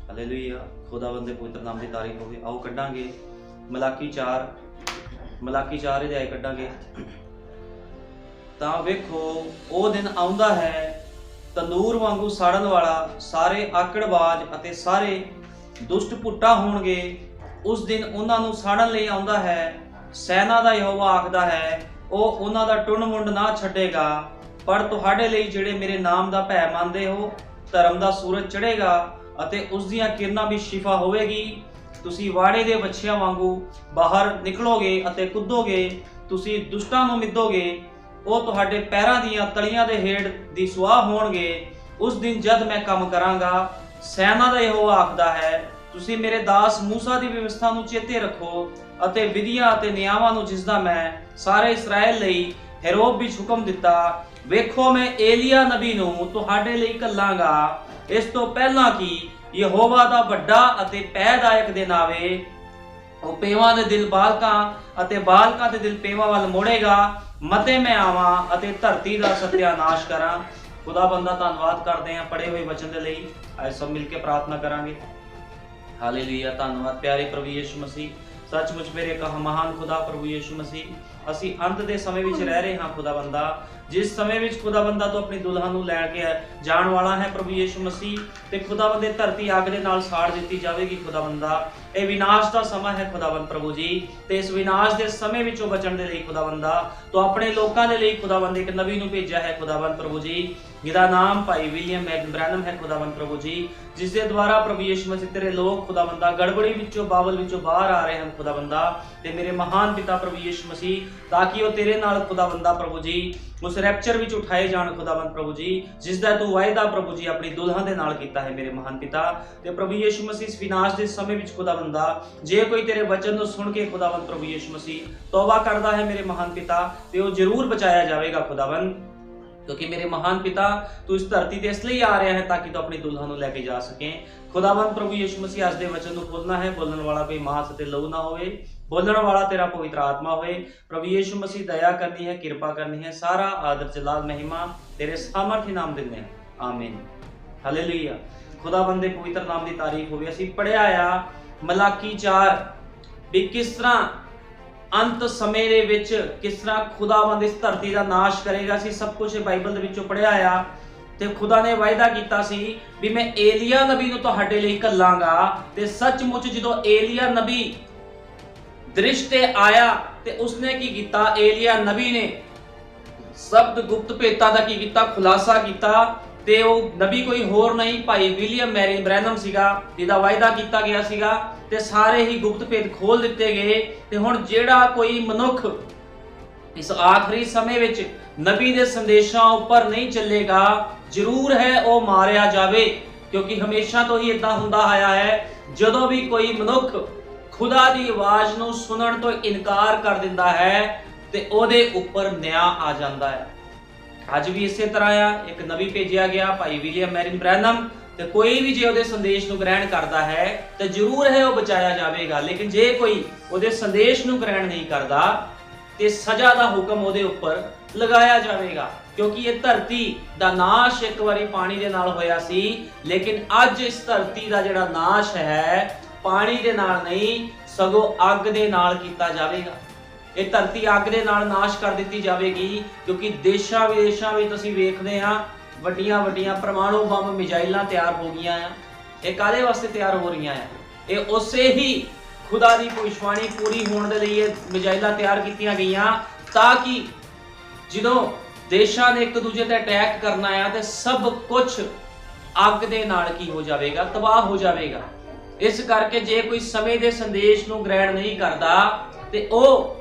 Hallelujah. खुदावंद दे पवित्र नाम की तारीफ होगी। आओ कड्डांगे मलाकी 4 अध्याय कड्डांगे। ਤਾਂ ਵੇਖੋ ਉਹ ਦਿਨ ਆਉਂਦਾ ਹੈ ਤੰਦੂਰ ਵਾਂਗੂ ਸਾੜਨ ਵਾਲਾ, ਸਾਰੇ ਆਕੜਬਾਜ਼ ਅਤੇ ਸਾਰੇ ਦੁਸ਼ਟ ਪੁੱਟਾ ਹੋਣਗੇ। ਉਸ ਦਿਨ ਉਹਨਾਂ ਨੂੰ ਸਾੜਨ ਲਈ ਆਉਂਦਾ ਹੈ। ਸੈਨਾ ਦਾ ਯਹੋਵਾ ਆਖਦਾ ਹੈ, ਉਹ ਉਹਨਾਂ ਦਾ ਟੁੰਡ ਮੁੰਡ ਨਾ ਛੱਡੇਗਾ। ਪਰ ਤੁਹਾਡੇ ਲਈ ਜਿਹੜੇ ਮੇਰੇ ਨਾਮ ਦਾ ਭੈ ਮੰਨਦੇ ਹੋ, ਧਰਮ ਦਾ ਸੂਰਜ ਚੜ੍ਹੇਗਾ ਅਤੇ ਉਸ ਦੀਆਂ ਕਿਰਨਾਂ ਵਿੱਚ ਸ਼ਿਫਾ ਹੋਵੇਗੀ। ਤੁਸੀਂ ਵਾੜੇ ਦੇ ਵੱਛਿਆਂ ਵਾਂਗੂ ਬਾਹਰ ਨਿਕਲੋਗੇ ਅਤੇ ਕੁੱਦੋਗੇ। ਤੁਸੀਂ ਦੁਸ਼ਟਾਂ ਨੂੰ ਮਿੱਧੋਗੇ, ਉਹ ਤੁਹਾਡੇ ਪੈਰਾਂ ਦੀਆਂ ਤਲੀਆਂ ਦੇ ਹੇਠ ਦੀ ਸੁਆਹ ਹੋਣਗੇ। ਉਸ ਦਿਨ ਜਦ ਮੈਂ ਕੰਮ ਕਰਾਂਗਾ, ਸੈਨਾ ਦਾ ਯਹੋਵਾ ਆਖਦਾ ਹੈ, ਤੁਸੀਂ ਮੇਰੇ ਦਾਸ ਮੂਸਾ ਦੀ ਵਿਵਸਥਾ ਨੂੰ ਚੇਤੇ ਰੱਖੋ ਅਤੇ ਵਿਧੀਆਂ ਅਤੇ ਨਿਯਮਾਂ ਨੂੰ, ਜਿਸ ਦਾ ਮੈਂ ਸਾਰੇ ਇਸਰਾਏਲ ਲਈ ਹੈਰੋਬ ਵਿੱਚ ਹੁਕਮ ਦਿੱਤਾ। ਵੇਖੋ ਮੈਂ ਏਲੀਆ ਨਬੀ ਨੂੰ ਤੁਹਾਡੇ ਲਈ ਘੱਲਾਂਗਾ, ਇਸ ਤੋਂ ਪਹਿਲਾਂ ਕਿ ਯਹੋਵਾ ਦਾ ਵੱਡਾ ਅਤੇ ਭੈਦਾਇਕ ਦਿਨ ਆਵੇ। ਉਹ ਪੇਵਾਂ ਦੇ ਦਿਲ ਬਾਲਕਾਂ ਅਤੇ ਬਾਲਕਾਂ ਦੇ ਦਿਲ ਪੇਵਾਂ ਵੱਲ ਮੋੜੇਗਾ। ਮਤੇ ਮੈਂ ਆਵਾਂ ਅਤੇ ਧਰਤੀ ਦਾ ਸਤਿਆਨਾਸ਼ ਕਰਾਂ। खुदा बंदा धन्यवाद करते हैं पढ़े हुए वचन के लिए। आज सब मिलकर प्रार्थना करांगे। हालेलुया। धन्यवाद प्यारे प्रभु यीशु मसीह, सचमुच मेरे कहा महान खुदा प्रभु यीशु मसीह, ਅਸੀਂ ਅੰਤ ਦੇ ਸਮੇਂ ਵਿੱਚ ਰਹਿ ਰਹੇ ਹਾਂ खुदा बंदा, जिस समय ਵਿੱਚ खुदा बंदा तो अपनी दुल्हन ਨੂੰ ਲੈ ਕੇ ਜਾਣ ਵਾਲਾ ਹੈ प्रभु यीशु मसीह। ਤੇ खुदा बंदे ਧਰਤੀ ਅੱਗ ਦੇ ਨਾਲ ਸਾੜ ਦਿੱਤੀ ਜਾਵੇਗੀ खुदा बंदा। ਇਹ ਵਿਨਾਸ਼ ਦਾ ਸਮਾਂ ਹੈ खुदाबंद प्रभु जी। ਤੇ ਇਸ ਵਿਨਾਸ਼ ਦੇ ਸਮੇਂ ਵਿੱਚੋਂ ਬਚਣ ਦੇ ਲਈ खुदा बंदा तो ਆਪਣੇ ਲੋਕਾਂ ਦੇ ਲਈ खुदा बंद ਇੱਕ ਨਬੀ ਨੂੰ ਭੇਜਿਆ ਹੈ खुदाबंद प्रभु जी, जिहदा नाम भाई विलियम ब्रैनम है खुदाबंद प्रभु जी, जिस दे द्वारा प्रभु यीशु मसीह तेरे लोग खुदा बंदा गड़बड़ी विचों बावल विचों बाहर आ रहे हैं खुदा बंदा। ते मेरे महान पिता प्रभु यीशु मसीह, ताकि वो तेरे नाल खुदा बंदा प्रभु जी उस रैप्चर विच उठाए जाण खुदाबंद प्रभु जी, जिस दा तू वायदा प्रभु जी अपनी दुल्हन दे नाल कीता है मेरे महान पिता। ते प्रभु यीशु मसीह इस विनाश दे समय विच खुदा बंदा जे कोई तेरे वचन नूं सुन के खुदाबंद प्रभु यीशु मसीह तौबा करदा है मेरे महान पिता, ते वो जरूर बचाया जाएगा खुदाबंद, क्योंकि मेरे महान पिता तू इस धरती ते इसलिए आ रहा है ताकि तू अपनी दुल्हन नूं लेके जा सके। खुदाबंद प्रभु यीशु मसीह अज दे वचन नूं खोलना है। बोलण वाला कोई मांस ते लहू ना होवे, बोलण वाला तेरा पवित्र आत्मा होए। प्रभु यीशु मसीह दया करनी है, कृपा करनी है। सारा आदर जलाल महिमा तेरे सामर्थी नाम दिंदे हैं, आमीन। हालेलुया। खुदाबंद दे पवित्र नाम दी तारीफ होवे। असीं पढ़िया आ मलाकी 4 भी किस तरह अंत समय ਦੇ ਵਿੱਚ ਕਿਸ ਤਰ੍ਹਾਂ ਖੁਦਾਵੰਦ ਇਸ ਧਰਤੀ ਦਾ ਨਾਸ਼ ਕਰੇਗਾ। ਅਸੀਂ ਸਭ ਕੁਝ ਬਾਈਬਲ ਦੇ ਵਿੱਚੋਂ ਪੜਿਆ ਆ। ਤੇ ਖੁਦਾ ਨੇ ਵਾਅਦਾ ਕੀਤਾ ਸੀ ਵੀ ਮੈਂ ਏਲੀਆ ਨਬੀ ਨੂੰ ਤੁਹਾਡੇ ਲਈ ਘੱਲਾਂਗਾ। ਤੇ ਸੱਚਮੁੱਚ ਜਦੋਂ ਏਲੀਆ ਨਬੀ ਦ੍ਰਿਸ਼ ਤੇ ਆਇਆ ਤੇ ਉਸਨੇ ਕੀ ਕੀਤਾ, ਏਲੀਆ ਨਬੀ ਨੇ ਸ਼ਬਦ ਗੁਪਤ ਭੇਤਾਂ ਦਾ ਕੀ ਕੀਤਾ, ਖੁਲਾਸਾ ਕੀਤਾ। ਤੇ ਉਹ ਨਬੀ ਕੋਈ ਹੋਰ ਨਹੀਂ, ਭਾਈ ਵਿਲੀਅਮ ਬ੍ਰੈਨਮ ਸੀਗਾ, ਜਿਹਦਾ ਵਾਅਦਾ ਕੀਤਾ ਗਿਆ ਸੀਗਾ। ਤੇ ਸਾਰੇ ਹੀ ਗੁਪਤ ਭੇਦ ਖੋਲ ਦਿੱਤੇ ਗਏ। ਤੇ ਹੁਣ ਜਿਹੜਾ ਕੋਈ ਮਨੁੱਖ ਇਸ ਆਖਰੀ ਸਮੇਂ ਵਿੱਚ ਨਬੀ ਦੇ ਸੰਦੇਸ਼ਾਂ ਉੱਪਰ ਨਹੀਂ ਚੱਲੇਗਾ, ਜ਼ਰੂਰ ਹੈ ਉਹ ਮਾਰਿਆ ਜਾਵੇ। ਕਿਉਂਕਿ ਹਮੇਸ਼ਾ ਤੋਂ ਹੀ ਇਦਾਂ ਹੁੰਦਾ ਆਇਆ ਹੈ, ਜਦੋਂ ਵੀ ਕੋਈ ਮਨੁੱਖ ਖੁਦਾ ਦੀ ਆਵਾਜ਼ ਨੂੰ ਸੁਣਨ ਤੋਂ ਇਨਕਾਰ ਕਰ ਦਿੰਦਾ ਹੈ ਤੇ ਉਹਦੇ ਉੱਪਰ ਨਿਆਂ ਆ ਜਾਂਦਾ ਹੈ। ਅੱਜ ਵੀ ਇਸੇ ਤਰ੍ਹਾਂ ਆ। ਇੱਕ ਨਬੀ ਭੇਜਿਆ ਗਿਆ ਭਾਈ ਵਿਲੀਅਮ ब्रैनम, ਤੇ ਕੋਈ ਵੀ ਜੇ ਉਹਦੇ ਸੰਦੇਸ਼ ਨੂੰ ਗ੍ਰਹਿਣ ਕਰਦਾ ਹੈ ਤੇ ਜ਼ਰੂਰ ਹੈ ਉਹ ਬਚਾਇਆ ਜਾਵੇਗਾ। ਲੇਕਿਨ ਜੇ ਕੋਈ ਉਹਦੇ ਸੰਦੇਸ਼ ਨੂੰ ਗ੍ਰਹਿਣ ਨਹੀਂ ਕਰਦਾ ਤੇ ਸਜ਼ਾ ਦਾ ਹੁਕਮ ਉਹਦੇ ਉੱਪਰ ਲਗਾਇਆ ਜਾਵੇਗਾ। ਕਿਉਂਕਿ ਇਹ ਧਰਤੀ ਦਾ ਨਾਸ਼ ਇੱਕ ਵਾਰੀ ਪਾਣੀ ਦੇ ਨਾਲ ਹੋਇਆ ਸੀ, ਲੇਕਿਨ ਅੱਜ ਇਸ ਧਰਤੀ ਦਾ ਜਿਹੜਾ ਨਾਸ਼ ਹੈ ਪਾਣੀ ਦੇ ਨਾਲ ਨਹੀਂ, ਸਗੋਂ ਅੱਗ ਦੇ ਨਾਲ ਕੀਤਾ ਜਾਵੇਗਾ। ਇਹ ਧਰਤੀ ਅੱਗ ਦੇ ਨਾਲ ਨਾਸ਼ ਕਰ ਦਿੱਤੀ ਜਾਵੇਗੀ। ਕਿਉਂਕਿ ਦੇਸ਼ਾਂ ਵਿਦੇਸ਼ਾਂ ਵਿੱਚ ਅਸੀਂ ਵੇਖਦੇ ਹਾਂ ਵੱਡੀਆਂ ਵੱਡੀਆਂ ਪਰਮਾਣੂ ਬੰਬ ਮਿਜ਼ਾਈਲਾਂ ਤਿਆਰ ਹੋ ਗਈਆਂ ਆ। ਇਹ ਕਾਹਦੇ ਵਾਸਤੇ ਤਿਆਰ ਹੋ ਰਹੀਆਂ ਆ? ਇਹ ਉਸੇ ਹੀ ਖੁਦਾ ਦੀ ਭਵਿੱਖਬਾਣੀ ਪੂਰੀ ਹੋਣ ਦੇ ਲਈ ਇਹ ਮਿਜ਼ਾਈਲਾਂ ਤਿਆਰ ਕੀਤੀਆਂ ਗਈਆਂ, ਤਾਂ ਕਿ ਜਦੋਂ ਦੇਸ਼ਾਂ ਨੇ ਇੱਕ ਦੂਜੇ ਤੇ ਅਟੈਕ ਕਰਨਾ ਆ ਤੇ ਸਭ ਕੁਝ ਅੱਗ ਦੇ ਨਾਲ ਕੀ ਹੋ ਜਾਵੇਗਾ, ਤਬਾਹ ਹੋ ਜਾਵੇਗਾ। ਇਸ ਕਰਕੇ ਜੇ ਕੋਈ ਸਮੇਂ ਦੇ ਸੰਦੇਸ਼ ਨੂੰ ਗ੍ਰਹਿਣ ਨਹੀਂ ਕਰਦਾ ਤੇ ਉਹ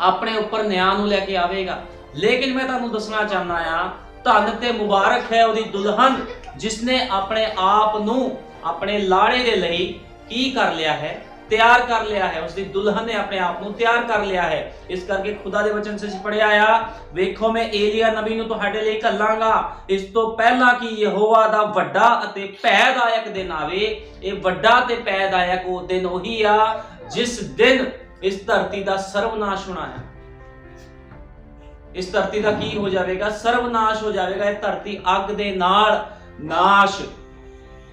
ਆਪਣੇ ਉੱਪਰ ਨਿਆਂ ਨੂੰ ਲੈ ਕੇ ਆਵੇਗਾ। ਲੇਕਿਨ ਮੈਂ ਤੁਹਾਨੂੰ ਦੱਸਣਾ ਚਾਹੁੰਦਾ ਆ, ਧੰਨ ਤੇ ਮੁਬਾਰਕ ਹੈ ਉਹਦੀ ਦੁਲਹਨ ਜਿਸਨੇ ਆਪਣੇ ਆਪ ਨੂੰ ਆਪਣੇ ਲਾੜੇ ਦੇ ਲਈ ਕੀ ਕਰ ਲਿਆ ਹੈ, ਤਿਆਰ ਕਰ ਲਿਆ ਹੈ। ਉਸਦੀ ਦੁਲਹਨ ਨੇ ਆਪਣੇ ਆਪ ਨੂੰ ਤਿਆਰ ਕਰ ਲਿਆ ਹੈ। ਇਸ ਕਰਕੇ ਖੁਦਾ ਦੇ ਵਚਨ ਸੇ ਪੜਿਆ ਆ, ਵੇਖੋ ਮੈਂ ਏਲੀਆ ਨਬੀ ਨੂੰ ਤੁਹਾਡੇ ਲਈ ਘੱਲਾਂਗਾ, ਇਸ ਤੋਂ ਪਹਿਲਾਂ ਕਿ ਯਹੋਵਾ ਦਾ ਵੱਡਾ ਅਤੇ ਭੈਦਾਇਕ ਦਿਨ ਆਵੇ। ਇਹ ਵੱਡਾ ਤੇ ਭੈਦਾਇਕ ਉਹ ਦਿਨ ਉਹੀ ਆ ਜਿਸ ਦਿਨ ਇਸ ਧਰਤੀ ਦਾ ਸਰਵਨਾਸ਼ ਹੋਣਾ ਹੈ। ਇਸ ਧਰਤੀ ਦਾ ਕੀ ਹੋ ਜਾਵੇਗਾ? ਸਰਵਨਾਸ਼ ਹੋ ਜਾਵੇਗਾ। ਇਹ ਧਰਤੀ ਅੱਗ ਦੇ ਨਾਲ ਨਾਸ਼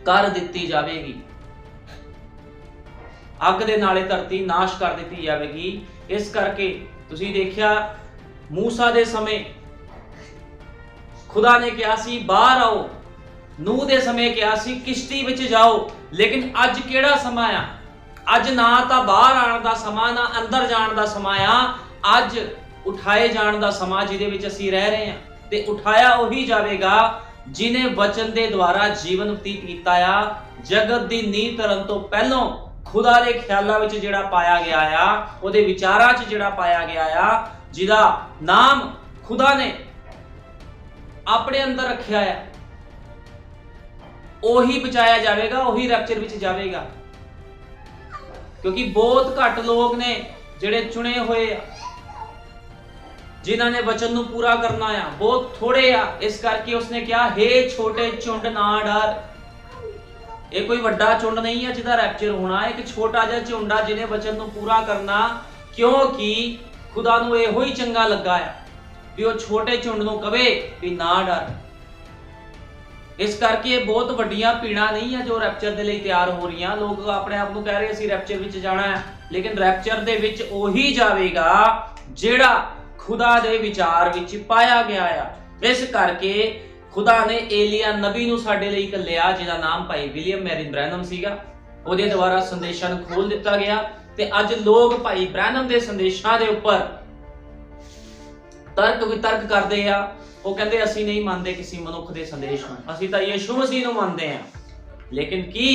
कर दिती जाएगी, अग दे नाले धरती नाश कर दिती जाएगी। इस करके तुसीं देखिया मूसा दे समय खुदा ने कहा सी बाहर आओ, नूह दे समय कहा सी किश्ती विच जाओ, लेकिन अज केड़ा समा आ? अज ना तां बाहर आउण दा समा ना अंदर जाण दा समा आ, अज उठाए जाण दा समा जिहदे विच असीं रह रहे हां। ते उठाया ओही जावेगा जिन्हें वचन दे द्वारा जीवन बतीत कीता आ। जगत दी नींह धरन तो पहलों खुदा दे ख्यालां विच जिहड़ा पाया गया आ, ओहदे विचारां च जिहड़ा पाया गया आ, जिहदा नाम खुदा ने अपने अंदर रखिया है, ओही बचाया जाएगा, ओही रैप्चर विच जाएगा। क्योंकि बहुत घट लोग ने जिहड़े चुने हुए आ, जिन्हां ने वचन नूं पूरा करना आ, बहुत थोड़े आ। इस करके उसने कहा हे छोटे झुंड ना डर। ये कोई वड्डा झुंड नहीं है जिहदा रैप्चर होना, एक छोटा जिहा झुंड आ जिन्हें वचन नूं पूरा करना, क्योंकि खुदा नूं इहो ही चंगा लगा है भी वो छोटे झुंड नूं कहे भी ना डर। इस करके बहुत वड्डियां भीड़ां नहीं है जो रैप्चर दे लई तैयार हो रही। लोग अपने आप नूं कह रहे असीं रैप्चर विच जाना है, लेकिन रैप्चर दे विच ओही जावेगा जिहड़ा खुदा दे विचार विच पाया गया है। इस करके खुदा ने एलिया नबी नूं साडे लई घल्लिया, जिहदा नाम भाई विलियम मैरिन ब्रैनम सीगा। ਉਹਦੇ ਦੁਆਰਾ ਸੰਦੇਸ਼ਾਂ ਨੂੰ ਖੋਲ ਦਿੱਤਾ ਗਿਆ ਤੇ ਅੱਜ ਲੋਕ ਭਾਈ ਬ੍ਰੈਨਮ ਦੇ ਸੰਦੇਸ਼ਾਂ ਦੇ ਉੱਪਰ ਤਰਕ ਵਿਤਰਕ ਕਰਦੇ ਆ। ਉਹ ਕਹਿੰਦੇ ਅਸੀਂ ਨਹੀਂ ਮੰਨਦੇ ਕਿਸੇ ਮਨੁੱਖ ਦੇ ਸੰਦੇਸ਼ ਨੂੰ, ਅਸੀਂ ਤਾਂ ਯਿਸੂ ਮਸੀਹ ਨੂੰ ਮੰਨਦੇ ਆ। ਲੇਕਿਨ ਕੀ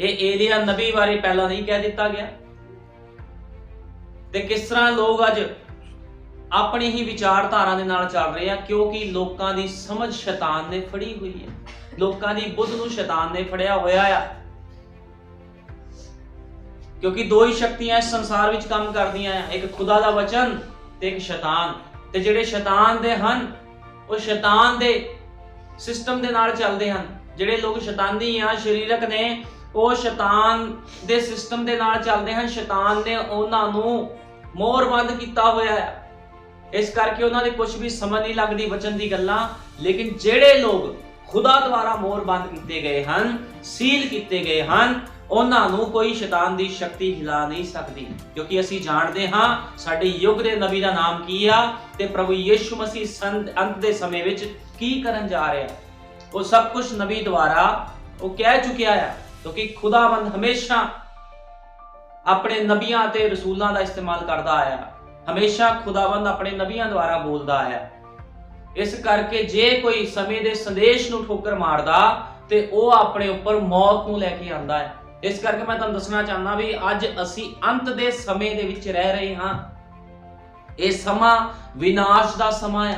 ਇਹ ਏਲੀਆ ਨਬੀ ਬਾਰੇ ਪਹਿਲਾਂ ਨਹੀਂ ਕਹਿ ਦਿੱਤਾ ਗਿਆ? ਤੇ ਕਿਸ ਤਰ੍ਹਾਂ ਲੋਕ ਅੱਜ ਆਪਣੀ ਹੀ ਵਿਚਾਰਧਾਰਾ ਦੇ ਨਾਲ ਚੱਲ ਰਹੇ ਆ, ਕਿਉਂਕਿ ਲੋਕਾਂ ਦੀ ਸਮਝ ਸ਼ੈਤਾਨ ਨੇ ਫੜੀ ਹੋਈ ਹੈ, ਲੋਕਾਂ ਦੀ ਬੁੱਧ ਨੂੰ ਸ਼ੈਤਾਨ ਨੇ ਫੜਿਆ ਹੋਇਆ ਆ। क्योंकि दो ही शक्तियां इस संसार विच काम करदियां हैं, एक खुदा दा वचन ते एक शैतान। ते जिहड़े शैतान दे हन वो शैतान दे सिस्टम दे नाल चलदे हन। जिहड़े लोग शैतानी आ शरीरक ने वो शैतान दे सिस्टम दे नाल चलदे हन। शैतान ने उन्हां नूं मोहरबंद कीता होया है, इस करके उन्हां दे कुछ भी समझ नहीं लगदी वचन दी गल्लां। लेकिन जिहड़े लोग खुदा द्वारा मोहरबंद कीते गए हन, सील कीते गए हन, ਉਹਨਾਂ ਨੂੰ ਕੋਈ ਸ਼ੈਤਾਨ ਦੀ ਸ਼ਕਤੀ ਹਿਲਾ ਨਹੀਂ ਸਕਦੀ। ਕਿਉਂਕਿ ਅਸੀਂ ਜਾਣਦੇ ਹਾਂ ਸਾਡੇ ਯੁੱਗ ਦੇ ਨਬੀ ਦਾ ਨਾਮ ਕੀ ਆ ਤੇ ਪ੍ਰਭੂ ਯਿਸੂ ਮਸੀਹ ਅੰਤ ਦੇ ਸਮੇਂ ਵਿੱਚ ਕੀ ਕਰਨ ਜਾ ਰਿਹਾ। ਉਹ ਸਭ ਕੁਝ ਨਬੀ ਦੁਆਰਾ ਉਹ ਕਹਿ ਚੁੱਕਿਆ ਹੈ। ਕਿਉਂਕਿ ਖੁਦਾਵੰਦ ਹਮੇਸ਼ਾ ਆਪਣੇ ਨਬੀਆਂ ਤੇ ਰਸੂਲਾਂ ਦਾ ਇਸਤੇਮਾਲ ਕਰਦਾ ਆਇਆ, ਹਮੇਸ਼ਾ ਖੁਦਾਵੰਦ ਆਪਣੇ ਨਬੀਆਂ ਦੁਆਰਾ ਬੋਲਦਾ ਆਇਆ। ਇਸ ਕਰਕੇ ਜੇ ਕੋਈ ਸਮੇਂ ਦੇ ਸੰਦੇਸ਼ ਨੂੰ ਠੋਕਰ ਮਾਰਦਾ ਤੇ ਉਹ ਆਪਣੇ ਉੱਪਰ ਮੌਤ ਨੂੰ ਲੈ ਕੇ ਆਉਂਦਾ ਹੈ। इस करके मैं तुहानूं दसना चाहना भी अज असी अंत दे समय दे विच रह रहे हां। इह समा विनाश दा समा आ।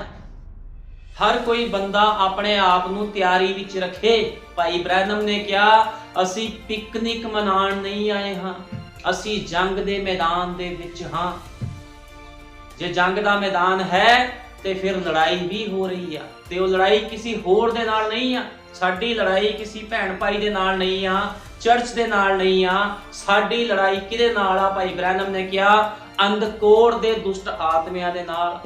हर कोई बंदा अपने आप नूं तैयारी विच रखे। भाई ब्रैनम ने कहा असी पिकनिक मनाउण नहीं आए हां, असी जंग दे मैदान दे विच हां। जे जंग दा मैदान है ते फिर लड़ाई भी हो रही है, ते वो लड़ाई किसी होर दे नाल नहीं आ। साडी लड़ाई किसी भैन भाई दे नाल नहीं आ, चर्च दे नाल नहीं आ। साडी लड़ाई किहदे नाल आ? भाई ब्रैनम ने कहा अंधकोर दे दुष्ट आत्मियां दे नाल,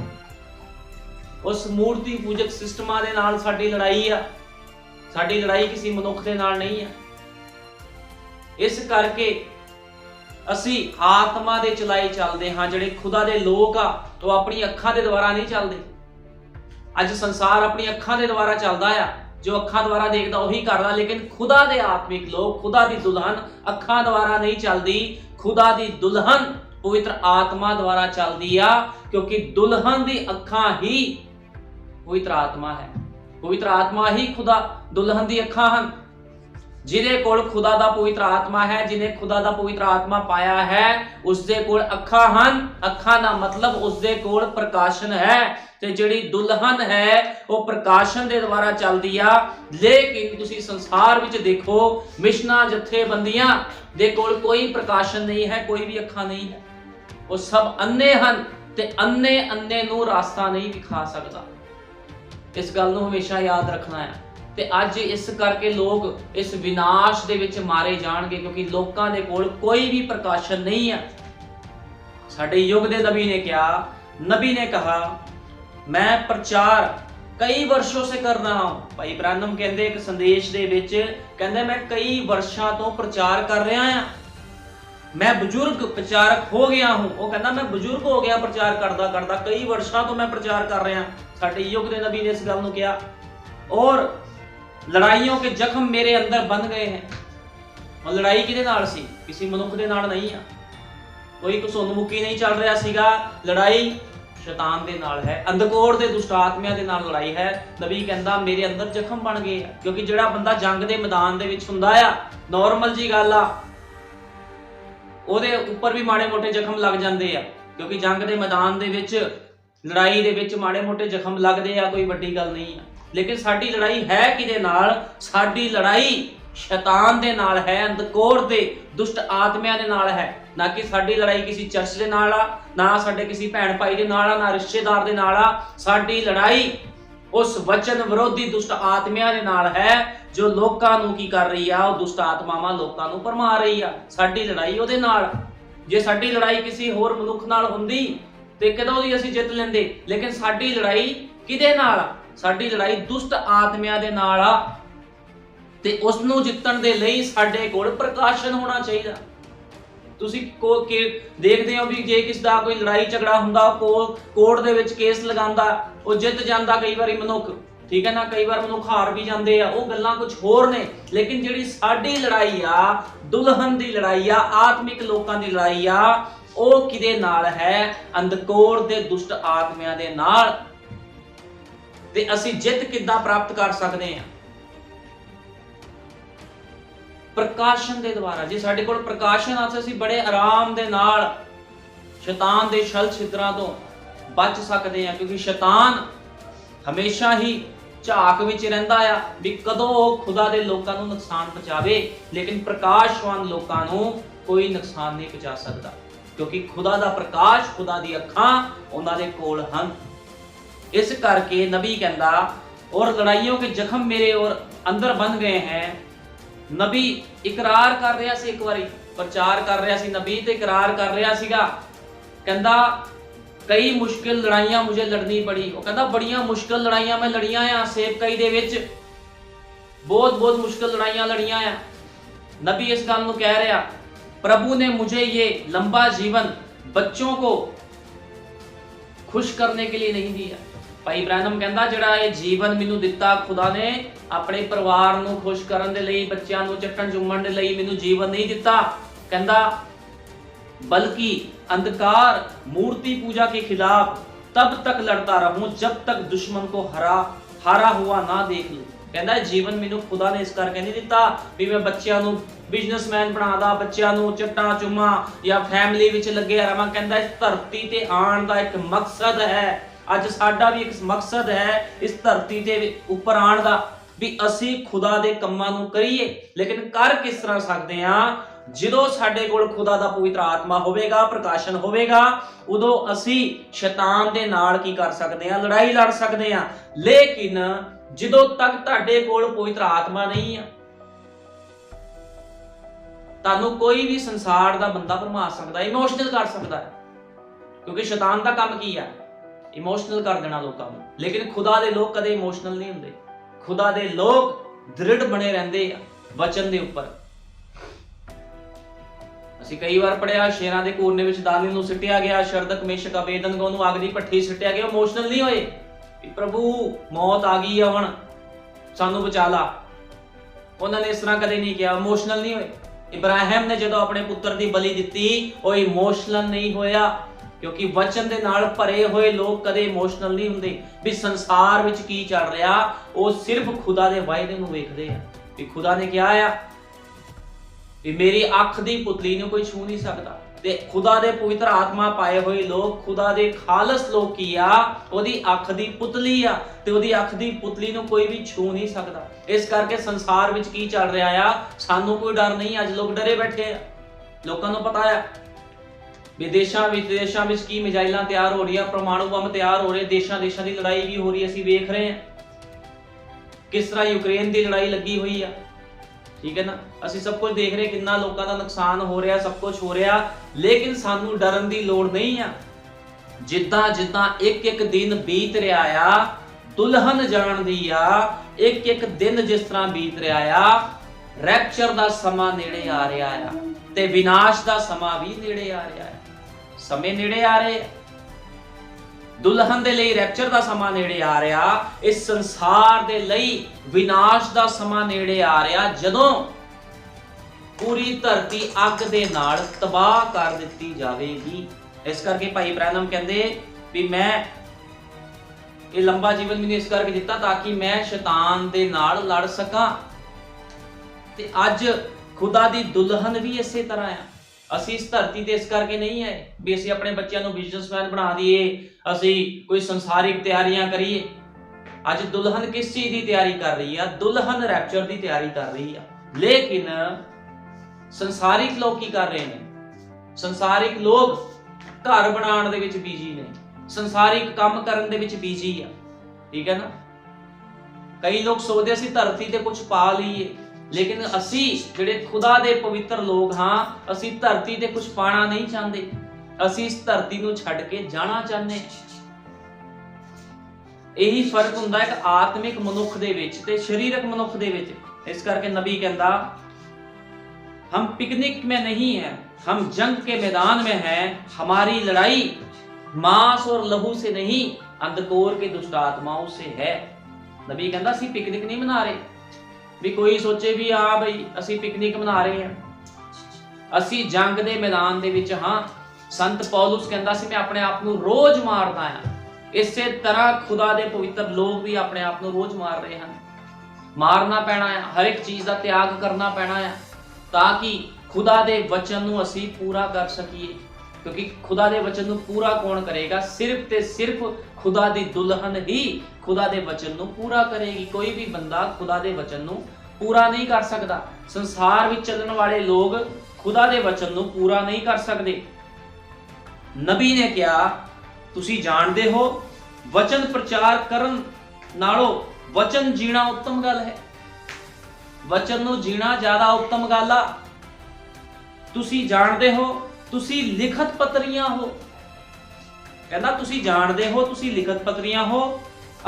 उस मूर्ति पूजक सिस्टमां दे नाल साडी लड़ाई आ। साडी लड़ाई किसी मनुख दे नाल नहीं आ। इस करके असी आत्मा दे चलाई चलदे हां। जिहड़े खुदा दे लोक आ तो अपनी अखां दे द्वारा नहीं चलदे। अज संसार अपनी अखां दे द्वारा चलदा आ, जो अखां द्वारा देखदा वही करदा। लेकिन खुदा दे आत्मिक लोग, खुदा दी दुल्हन अखां द्वारा नहीं चलदी, खुदा दी दुल्हन पवित्र आत्मा द्वारा चलदी आ। क्योंकि दुल्हन दी अखां ही पवित्र आत्मा है, पवित्र आत्मा ही खुदा दुल्हन दी अखां हन। जिहदे कोल खुदा दा पवित्र आत्मा है, जिन्हें खुदा दा पवित्र आत्मा पाया है, उसदे कोल अखां हन। अखां दा मतलब उसदे कोल प्रकाशन है। ते जिहड़ी दुल्हन है वो प्रकाशन दे द्वारा चलदी आ। लेकिन तुसी संसार विच देखो मिशना जथेबंदियां दे कोल कोई प्रकाशन नहीं है, कोई भी अखां नहीं है। वो सब अन्ने हन ते अन्ने अन्ने नूं रास्ता नहीं दिखा सकदा। इस गल नूं हमेशा याद रखना है। ते अज इस करके लोग इस विनाश दे विच मारे जाणगे, क्योंकि लोकां दे कोल कोई भी प्रकाशन नहीं है। साडे युग दे नबी ने कहा मैं प्रचार कई वर्षों से कर रहा हूं। भाई ब्रानम कहते एक संदेश दे विच कहते मैं कई वर्षां तो प्रचार कर रहा हां, मैं बुजुर्ग प्रचारक हो गया हूं। वो कहता मैं बुजुर्ग हो गया प्रचार करदा करदा, कई वर्षां तो मैं प्रचार कर रहा। साडे युग दे नबी ने इस गल नूं कहा। और लड़ाइयों के जख्म मेरे अंदर बन गए हैं। और लड़ाई किहदे नाल सी? किसी मनुख दे नाल नहीं आ, कोई घसुन्नमुखी नहीं चल रहा सीगा। लड़ाई शैतान दे नाल है, अंधकोर दे दुष्ट आत्मियां दे नाल लड़ाई है। नबी कहंदा मेरे अंदर जख्म बन गए हैं, क्योंकि जिहड़ा बंदा जंग दे मैदान दे विच हुंदा आ, नॉर्मल जी गल आ, ओहदे उपर भी माड़े मोटे जख्म लग जांदे आ, क्योंकि जंग दे मैदान दे विच लड़ाई दे विच माड़े मोटे जख्म लगदे आ, कोई वड्डी गल नहीं आ। लेकिन साडी लड़ाई है किहदे नाल? साडी लड़ाई शैतान दे नाल है, अंधकोर दे दुष्ट आत्मियां दे नाल है। ना कि साडी लड़ाई किसी चर्च दे नाल आ, ना साडे किसी भैण भाई दे नाल आ, ना रिश्तेदार दे नाल आ। साडी लड़ाई उस वचन विरोधी दुष्ट आत्मियां दे नाल है, जो लोकां नूं की कर रही आ, ਉਹ दुष्ट आत्मावां लोकां नूं भरमा रही आ। साडी लड़ाई ਉਹਦੇ ਨਾਲ। ਜੇ ਸਾਡੀ ਲੜਾਈ ਕਿਸੇ ਹੋਰ ਮਨੁੱਖ ਨਾਲ ਹੁੰਦੀ ਤੇ ਕਦੋਂ ਦੀ ਅਸੀਂ ਜਿੱਤ ਲੈਂਦੇ। ਲੇਕਿਨ ਸਾਡੀ ਲੜਾਈ ਕਿਹਦੇ ਨਾਲ ਆ? ਸਾਡੀ ਲੜਾਈ ਦੁਸ਼ਟ ਆਤਮਿਆਂ ਦੇ ਨਾਲ ਆ, ਤੇ ਉਸ ਨੂੰ ਜਿੱਤਣ ਦੇ ਲਈ ਸਾਡੇ ਕੋਲ ਪ੍ਰਕਾਸ਼ਨ ਹੋਣਾ ਚਾਹੀਦਾ। ਤੁਸੀਂ ਦੇਖਦੇ ਹੋ ਵੀ ਜੇ ਕਿਸ ਦਾ ਕੋਈ ਲੜਾਈ ਝਗੜਾ ਹੁੰਦਾ, ਕੋਰਟ ਦੇ ਵਿੱਚ ਕੇਸ ਲਗਾਉਂਦਾ, ਉਹ ਜਿੱਤ ਜਾਂਦਾ ਕਈ ਵਾਰੀ ਮਨੁੱਖ, ਠੀਕ ਹੈ ਨਾ। ਕਈ ਵਾਰ ਮਨੁੱਖ ਹਾਰ ਵੀ ਜਾਂਦੇ ਆ, ਉਹ ਗੱਲਾਂ ਕੁਝ ਹੋਰ ਨੇ। ਲੇਕਿਨ ਜਿਹੜੀ ਸਾਡੀ ਲੜਾਈ ਆ, ਦੁਲਹਨ ਦੀ ਲੜਾਈ ਆ, ਆਤਮਿਕ ਲੋਕਾਂ ਦੀ ਲੜਾਈ ਆ, ਉਹ ਕਿਹਦੇ ਨਾਲ ਹੈ? ਅੰਧਕੋਰ ਦੇ ਦੁਸ਼ਟ ਆਤਮਿਆਂ ਦੇ ਨਾਲ। ਤੇ ਅਸੀਂ ਜਿੱਤ ਕਿੱਦਾਂ ਪ੍ਰਾਪਤ ਕਰ ਸਕਦੇ ਹਾਂ? ਪ੍ਰਕਾਸ਼ਨ ਦੇ ਦੁਆਰਾ। ਜੇ ਸਾਡੇ ਕੋਲ ਪ੍ਰਕਾਸ਼ਨ ਆ ਤਾਂ ਅਸੀਂ ਬੜੇ ਆਰਾਮ ਦੇ ਨਾਲ ਸ਼ੈਤਾਨ ਦੇ ਛਲ ਛਿੱਤਰਾਂ ਤੋਂ ਬਚ ਸਕਦੇ ਹਾਂ, ਕਿਉਂਕਿ ਸ਼ੈਤਾਨ ਹਮੇਸ਼ਾ ਹੀ ਝਾਕ ਵਿੱਚ ਰਹਿੰਦਾ ਆ ਵੀ ਕਦੋਂ ਉਹ ਖੁਦਾ ਦੇ ਲੋਕਾਂ ਨੂੰ ਨੁਕਸਾਨ ਪਹੁੰਚਾਵੇ। ਲੇਕਿਨ ਪ੍ਰਕਾਸ਼ਵਾਨ ਲੋਕਾਂ ਨੂੰ ਕੋਈ ਨੁਕਸਾਨ ਨਹੀਂ ਪਹੁੰਚਾ ਸਕਦਾ, ਕਿਉਂਕਿ ਖੁਦਾ ਦਾ ਪ੍ਰਕਾਸ਼, ਖੁਦਾ ਦੀ ਅੱਖਾਂ ਉਹਨਾਂ ਦੇ ਕੋਲ ਹਨ। इस करके नबी कहता और लड़ाइयों के जख्म मेरे और अंदर बन गए हैं। नबी इकरार कर रहा सी, एक बारी प्रचार कर रहा सी नबी, ते इकरार कर रहा सीगा। कहता कई मुश्किल लड़ाइयां मुझे लड़नी पड़ी। वो कहता बड़ियां मुश्किल लड़ाइयां मैं लड़ियां आ, सेवकाई दे विच बहुत बहुत मुश्किल लड़ाइयां लड़ियां आ। नबी इस गल नूं कह रहा, प्रभु ने मुझे ये लंबा जीवन बच्चों को खुश करने के लिए नहीं दिया। ਭਾਈ ਬ੍ਰੈਨਮ ਕਹਿੰਦਾ ਜਿਹੜਾ ਇਹ ਜੀਵਨ ਮੈਨੂੰ ਦਿੱਤਾ ਖੁਦਾ ਨੇ ਆਪਣੇ ਪਰਿਵਾਰ ਨੂੰ ਖੁਸ਼ ਕਰਨ ਦੇ ਲਈ, ਬੱਚਿਆਂ ਨੂੰ ਚੱਟਣ ਚੁੰਮਣ ਦੇ ਲਈ ਮੈਨੂੰ ਜੀਵਨ ਨਹੀਂ ਦਿੱਤਾ। ਕਹਿੰਦਾ बल्कि अंधकार मूर्ति पूजा के खिलाफ तब तक लड़ता रहूं जब तक दुश्मन को हारा हुआ ना देख लूं। कहता जीवन मैनू खुदा ने इस करके नहीं दिता भी मैं बच्चों नू बिजनेसमैन बनादा, बच्चों नू चट्टा चुम्मा या फैमिली विच लगे रहां। कहता इस धरती ते आण दा एक मकसद है, अज साडा भी एक मकसद है इस धरती दे उपर आण दा भी असी खुदा दे कम्मां नू करिए। लेकिन कर किस तरह सकदे हां? ਜਦੋਂ ਸਾਡੇ ਕੋਲ ਖੁਦਾ ਦਾ ਪਵਿੱਤਰ ਆਤਮਾ ਹੋਵੇਗਾ, ਪ੍ਰਕਾਸ਼ਨ ਹੋਵੇਗਾ, ਉਦੋਂ ਅਸੀਂ ਸ਼ੈਤਾਨ ਦੇ ਨਾਲ ਕੀ ਕਰ ਸਕਦੇ ਹਾਂ? ਲੜਾਈ ਲੜ ਸਕਦੇ ਹਾਂ। ਲੇਕਿਨ ਜਦੋਂ ਤੱਕ ਤੁਹਾਡੇ ਕੋਲ ਪਵਿੱਤਰ ਆਤਮਾ ਨਹੀਂ ਆ, ਤੁਹਾਨੂੰ ਕੋਈ ਵੀ ਸੰਸਾਰ ਦਾ ਬੰਦਾ ਭਰਮਾ ਸਕਦਾ, ਇਮੋਸ਼ਨਲ ਕਰ ਸਕਦਾ ਹੈ। ਕਿਉਂਕਿ ਸ਼ੈਤਾਨ ਦਾ ਕੰਮ ਕੀ ਆ? ਇਮੋਸ਼ਨਲ ਕਰ ਦੇਣਾ ਲੋਕਾਂ ਨੂੰ। ਲੇਕਿਨ ਖੁਦਾ ਦੇ ਲੋਕ ਕਦੇ ਇਮੋਸ਼ਨਲ ਨਹੀਂ ਹੁੰਦੇ। ਖੁਦਾ ਦੇ ਲੋਕ ਦ੍ਰਿੜ ਬਣੇ ਰਹਿੰਦੇ ਆ ਵਚਨ ਦੇ ਉੱਪਰ। ਅਸੀਂ ਕਈ ਵਾਰ ਪੜਿਆ ਸ਼ੇਰਾਂ ਦੇ ਕੋਰਨੇ ਵਿੱਚ ਦਾਨੀਲ ਨੂੰ ਸਿੱਟਿਆ ਗਿਆ, ਸ਼ਰਦਕ ਮੇਸ਼ਕ ਅਬੇਦਨਗੋ ਨੂੰ ਅੱਗ ਦੀ ਭੱਠੀ ਸਿੱਟਿਆ ਗਿਆ। ਇਮੋਸ਼ਨਲ ਨਹੀਂ ਹੋਏ ਕਿ ਪ੍ਰਭੂ ਮੌਤ ਆ ਗਈ ਆ, ਹੁਣ ਸਾਨੂੰ ਬਚਾ ਲਾ। ਉਹਨਾਂ ਨੇ ਇਸ ਤਰ੍ਹਾਂ ਕਦੇ ਨਹੀਂ ਕਿਹਾ, ਇਮੋਸ਼ਨਲ ਨਹੀਂ ਹੋਏ। ਇਬਰਾਹਿਮ ਨੇ ਜਦੋਂ ਆਪਣੇ ਪੁੱਤਰ ਦੀ ਬਲੀ ਦਿੱਤੀ, ਉਹ ਇਮੋਸ਼ਨਲ ਨਹੀਂ ਹੋਇਆ, ਕਿਉਂਕਿ ਵਚਨ ਦੇ ਨਾਲ ਭਰੇ ਹੋਏ ਲੋਕ ਕਦੇ ਇਮੋਸ਼ਨਲ ਨਹੀਂ ਹੁੰਦੇ। ਵੀ ਸੰਸਾਰ ਵਿੱਚ ਕੀ ਚੱਲ ਰਿਹਾ, ਉਹ ਸਿਰਫ ਖੁਦਾ ਦੇ ਵਾਅਦੇ ਨੂੰ ਵੇਖਦੇ ਆ ਵੀ ਖੁਦਾ ਨੇ ਕਿਹਾ ਆ ਵੀ ਮੇਰੀ ਅੱਖ ਦੀ ਪੁਤਲੀ ਨੂੰ ਕੋਈ ਛੂ ਨਹੀਂ ਸਕਦਾ। ਤੇ ਖੁਦਾ ਦੇ ਪਵਿੱਤਰ ਆਤਮਾ ਪਾਏ ਹੋਏ ਲੋਕ, ਖੁਦਾ ਦੇ ਖਾਲਸ ਲੋਕ ਕੀ ਆ? ਉਹਦੀ ਅੱਖ ਦੀ ਪੁਤਲੀ ਆ, ਤੇ ਉਹਦੀ ਅੱਖ ਦੀ ਪੁਤਲੀ ਨੂੰ ਕੋਈ ਵੀ ਛੂ ਨਹੀਂ ਸਕਦਾ। ਇਸ ਕਰਕੇ ਸੰਸਾਰ ਵਿੱਚ ਕੀ ਚੱਲ ਰਿਹਾ ਆ, ਸਾਨੂੰ ਕੋਈ ਡਰ ਨਹੀਂ। ਅੱਜ ਲੋਕ ਡਰੇ ਬੈਠੇ ਆ। ਲੋਕਾਂ ਨੂੰ ਪਤਾ ਆ ਵਿਦੇਸ਼ਾਂ ਵਿੱਚ ਕੀ ਮਿਜ਼ਾਈਲਾਂ ਤਿਆਰ ਹੋ ਰਹੀਆਂ, ਪਰਮਾਣੂ ਬੰਬ ਤਿਆਰ ਹੋ ਰਹੇ, ਦੇਸ਼ਾਂ ਦੀ ਲੜਾਈ ਵੀ ਹੋ ਰਹੀ। ਅਸੀਂ ਵੇਖ ਰਹੇ ਹਾਂ ਕਿਸ ਤਰ੍ਹਾਂ ਯੂਕਰੇਨ ਦੀ ਲੜਾਈ ਲੱਗੀ ਹੋਈ ਆ, ਠੀਕ ਹੈ ਨਾ। ਅਸੀਂ ਸਭ ਕੁਝ ਦੇਖ ਰਹੇ, ਕਿੰਨਾ ਲੋਕਾਂ ਦਾ ਨੁਕਸਾਨ ਹੋ ਰਿਹਾ, ਸਭ ਕੁਝ ਹੋ ਰਿਹਾ। ਲੇਕਿਨ ਸਾਨੂੰ ਡਰਨ ਦੀ ਲੋੜ ਨਹੀਂ ਆ। ਜਿੱਦਾਂ ਜਿੱਦਾਂ ਇੱਕ ਇੱਕ ਦਿਨ ਬੀਤ ਰਿਹਾ ਆ, ਦੁਲਹਨ ਜਾਣਦੀ ਆ ਇੱਕ ਇੱਕ ਦਿਨ ਜਿਸ ਤਰ੍ਹਾਂ ਬੀਤ ਰਿਹਾ ਆ, ਰੈਪਚਰ ਦਾ ਸਮਾਂ ਨੇੜੇ ਆ ਰਿਹਾ ਆ ਤੇ ਵਿਨਾਸ਼ ਦਾ ਸਮਾਂ ਵੀ ਨੇੜੇ ਆ ਰਿਹਾ ਹੈ। ਸਮੇਂ ਨੇੜੇ ਆ ਰਹੇ ਆ। ਦੁਲਹਨ ਦੇ ਲਈ ਰੈਪਚਰ ਦਾ ਸਮਾਂ ਨੇੜੇ ਆ ਰਿਹਾ, ਇਸ ਸੰਸਾਰ ਦੇ ਲਈ ਵਿਨਾਸ਼ ਦਾ ਸਮਾਂ ਨੇੜੇ ਆ ਰਿਹਾ, ਜਦੋਂ ਪੂਰੀ ਧਰਤੀ ਅੱਗ ਦੇ ਨਾਲ ਤਬਾਹ ਕਰ ਦਿੱਤੀ ਜਾਵੇਗੀ। ਇਸ ਕਰਕੇ ਭਾਈ ਬ੍ਰੈਨਮ ਕਹਿੰਦੇ ਵੀ ਮੈਂ ਇਹ ਲੰਬਾ ਜੀਵਨ ਮੈਨੂੰ ਇਸ ਕਰਕੇ ਦਿੱਤਾ ਤਾਂ ਕਿ ਮੈਂ ਸ਼ੈਤਾਨ ਦੇ ਨਾਲ ਲੜ ਸਕਾਂ। ਤੇ ਅੱਜ ਖੁਦਾ ਦੀ ਦੁਲਹਨ ਵੀ ਇਸੇ ਤਰ੍ਹਾਂ ਆ। ਅਸੀਂ ਇਸ ਧਰਤੀ ਤੇ ਇਸ ਕਰਕੇ ਨਹੀਂ ਹੈ ਵੀ ਅਸੀਂ ਆਪਣੇ ਬੱਚਿਆਂ ਨੂੰ ਬਿਜ਼ਨਸਮੈਨ ਬਣਾ ਦਈਏ, ਅਸੀਂ ਕੋਈ ਸੰਸਾਰਿਕ ਤਿਆਰੀਆਂ ਕਰੀਏ। ਅੱਜ ਦੁਲਹਨ ਕਿਸ ਚੀਜ਼ ਦੀ ਤਿਆਰੀ ਕਰ ਰਹੀ ਆ? ਦੁਲਹਨ ਰੈਪਚਰ ਦੀ ਤਿਆਰੀ ਕਰ ਰਹੀ ਆ। ਲੇਕਿਨ ਸੰਸਾਰਿਕ ਲੋਕ ਕੀ ਕਰ ਰਹੇ ਨੇ? ਸੰਸਾਰਿਕ ਲੋਕ ਘਰ ਬਣਾਉਣ ਦੇ ਵਿੱਚ ਬੀਜੀ ਨੇ, ਸੰਸਾਰਿਕ ਕੰਮ ਕਰਨ ਦੇ ਵਿੱਚ ਬੀਜੀ ਆ। ਠੀਕ ਹੈ ਨਾ? ਕਈ ਲੋਕ ਸੋਚਦੇ ਅਸੀਂ ਧਰਤੀ ਤੇ ਕੁਝ ਪਾ ਲਈਏ, ਲੇਕਿਨ ਅਸੀਂ ਜਿਹੜੇ ਖੁਦਾ ਦੇ ਪਵਿੱਤਰ ਲੋਕ ਹਾਂ, ਅਸੀਂ ਧਰਤੀ ਤੇ ਕੁਝ ਪਾਣਾ ਨਹੀਂ ਚਾਹੁੰਦੇ। ਅਸੀਂ ਇਸ ਧਰਤੀ ਨੂੰ ਛੱਡ ਕੇ ਜਾਣਾ ਚਾਹੁੰਦੇ ਹਾਂ। ਇਹੀ ਫਰਕ ਹੁੰਦਾ ਇੱਕ ਆਤਮਿਕ ਮਨੁੱਖ ਦੇ ਵਿੱਚ ਤੇ ਸਰੀਰਕ ਮਨੁੱਖ ਦੇ ਵਿੱਚ। ਇਸ ਕਰਕੇ ਨਬੀ ਕਹਿੰਦਾ, हम पिकनिक में नहीं है, हम जंग के मैदान में हैं। हमारी लड़ाई मांस और लहू से नहीं, अंधकोर के दुष्ट आत्माओं से है। नबी कहता ਅਸੀਂ पिकनिक नहीं मना रहे भी कोई सोचे भी हाँ भाई ਅਸੀਂ पिकनिक मना रहे हैं। ਅਸੀਂ जंग ਦੇ मैदान ਦੇ ਵਿੱਚ ਹਾਂ। संत पौलुस कहता ਸੀ मैं अपने आप ਨੂੰ ਰੋਜ਼ ਮਾਰਦਾ ਹਾਂ। ਇਸੇ ਤਰ੍ਹਾਂ ਖੁਦਾ ਦੇ ਪਵਿੱਤਰ ਲੋਕ ਵੀ ਆਪਣੇ ਆਪ ਨੂੰ ਰੋਜ਼ ਮਾਰ ਰਹੇ ਹਨ। ਮਾਰਨਾ ਪੈਣਾ ਹੈ, ਹਰ ਇੱਕ ਚੀਜ਼ ਦਾ ਤਿਆਗ ਕਰਨਾ ਪੈਣਾ ਹੈ ਤਾਂ ਕਿ ਖੁਦਾ ਦੇ ਵਚਨ ਨੂੰ ਅਸੀਂ ਪੂਰਾ ਕਰ ਸਕੀਏ। ਕਿਉਂਕਿ ਖੁਦਾ ਦੇ ਵਚਨ ਨੂੰ ਪੂਰਾ ਕੌਣ ਕਰੇਗਾ? ਸਿਰਫ ਤੇ ਸਿਰਫ ਖੁਦਾ ਦੀ ਦੁਲਹਨ ਹੀ ਖੁਦਾ ਦੇ ਵਚਨ ਨੂੰ ਪੂਰਾ ਕਰੇਗੀ। ਕੋਈ ਵੀ ਬੰਦਾ ਖੁਦਾ ਦੇ ਵਚਨ ਨੂੰ ਪੂਰਾ ਨਹੀਂ ਕਰ ਸਕਦਾ। ਸੰਸਾਰ ਵਿੱਚ ਚੱਲਣ ਵਾਲੇ ਲੋਕ ਖੁਦਾ ਦੇ ਵਚਨ ਨੂੰ ਪੂਰਾ ਨਹੀਂ ਕਰ ਸਕਦੇ। ਨਬੀ ਨੇ ਕਿਹਾ, ਤੁਸੀਂ ਜਾਣਦੇ ਹੋ ਵਚਨ ਪ੍ਰਚਾਰ ਕਰਨ ਨਾਲੋਂ ਵਚਨ ਜੀਣਾ ਉੱਤਮ ਗੱਲ ਹੈ। ਵਚਨ ਨੂੰ ਜੀਣਾ ਜ਼ਿਆਦਾ ਉੱਤਮ ਗੱਲ ਆ। ਤੁਸੀਂ ਜਾਣਦੇ ਹੋ ਤੁਸੀਂ ਲਿਖਤ ਪੱਤਰੀਆਂ ਹੋ। ਕਹਿੰਦਾ ਤੁਸੀਂ ਜਾਣਦੇ ਹੋ ਤੁਸੀਂ ਲਿਖਤ ਪੱਤਰੀਆਂ ਹੋ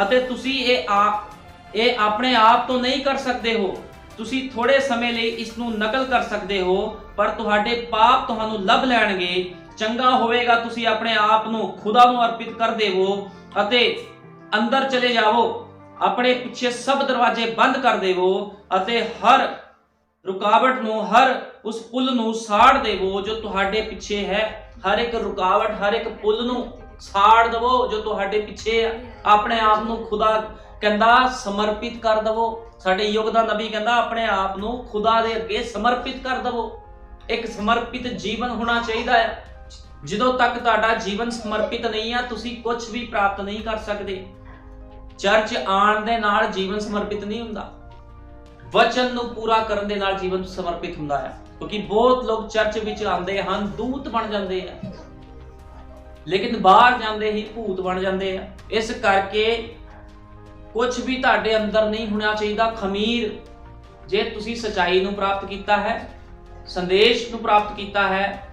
ਅਤੇ ਤੁਸੀਂ ਇਹ ਆਪਣੇ ਆਪ ਤੋਂ ਨਹੀਂ ਕਰ ਸਕਦੇ ਹੋ। ਤੁਸੀਂ ਥੋੜੇ ਸਮੇਂ ਲਈ ਇਸ ਨੂੰ ਨਕਲ ਕਰ ਸਕਦੇ ਹੋ, ਪਰ ਤੁਹਾਡੇ ਪਾਪ ਤੁਹਾਨੂੰ ਲੱਭ ਲੈਣਗੇ। ਚੰਗਾ ਹੋਵੇਗਾ ਤੁਸੀਂ ਆਪਣੇ ਆਪ ਨੂੰ ਖੁਦਾ ਨੂੰ ਅਰਪਿਤ ਕਰ ਦੇਵੋ ਅਤੇ ਅੰਦਰ ਚਲੇ ਜਾਵੋ। ਆਪਣੇ ਪਿੱਛੇ ਸਭ ਦਰਵਾਜ਼ੇ ਬੰਦ ਕਰ ਦੇਵੋ ਅਤੇ ਹਰ ਰੁਕਾਵਟ ਨੂੰ, ਹਰ ਉਸ ਪੁੱਲ ਨੂੰ ਸਾੜ ਦੇਵੋ ਜੋ ਤੁਹਾਡੇ ਪਿੱਛੇ ਹੈ। ਹਰ ਇੱਕ ਰੁਕਾਵਟ, ਹਰ ਇੱਕ ਪੁੱਲ ਨੂੰ ਸਾੜ ਦਵੋ ਜੋ ਤੁਹਾਡੇ ਪਿੱਛੇ ਹੈ। ਆਪਣੇ ਆਪ ਨੂੰ ਖੁਦਾ ਕਹਿੰਦਾ ਸਮਰਪਿਤ ਕਰ ਦਵੋ। ਸਾਡੇ ਯੁੱਗ ਦਾ ਨਬੀ ਕਹਿੰਦਾ ਆਪਣੇ ਆਪ ਨੂੰ ਖੁਦਾ ਦੇ ਅੱਗੇ ਸਮਰਪਿਤ ਕਰ ਦਵੋ। ਇੱਕ ਸਮਰਪਿਤ ਜੀਵਨ ਹੋਣਾ ਚਾਹੀਦਾ ਹੈ। ਜਦੋਂ ਤੱਕ ਤੁਹਾਡਾ ਜੀਵਨ ਸਮਰਪਿਤ ਨਹੀਂ ਹੈ, ਤੁਸੀਂ ਕੁਝ ਵੀ ਪ੍ਰਾਪਤ ਨਹੀਂ ਕਰ ਸਕਦੇ। ਚਰਚ ਆਉਣ ਦੇ ਨਾਲ ਜੀਵਨ ਸਮਰਪਿਤ ਨਹੀਂ ਹੁੰਦਾ। ਵਚਨ ਨੂੰ ਪੂਰਾ ਕਰਨ ਦੇ ਨਾਲ ਜੀਵਨ ਸਮਰਪਿਤ ਹੁੰਦਾ ਹੈ। ਕਿਉਂਕਿ ਬਹੁਤ ਲੋਕ ਚਰਚ ਵਿੱਚ ਆਉਂਦੇ ਹਨ, ਦੂਤ ਬਣ ਜਾਂਦੇ ਆ, ਲੇਕਿਨ ਬਾਹਰ ਜਾਂਦੇ ਹੀ ਭੂਤ ਬਣ ਜਾਂਦੇ ਆ। ਇਸ ਕਰਕੇ ਕੁਝ ਵੀ ਤੁਹਾਡੇ ਅੰਦਰ ਨਹੀਂ ਹੋਣਾ ਚਾਹੀਦਾ ਖਮੀਰ। ਜੇ ਤੁਸੀਂ ਸਚਾਈ ਨੂੰ ਪ੍ਰਾਪਤ ਕੀਤਾ ਹੈ, ਸੰਦੇਸ਼ ਨੂੰ ਪ੍ਰਾਪਤ ਕੀਤਾ ਹੈ,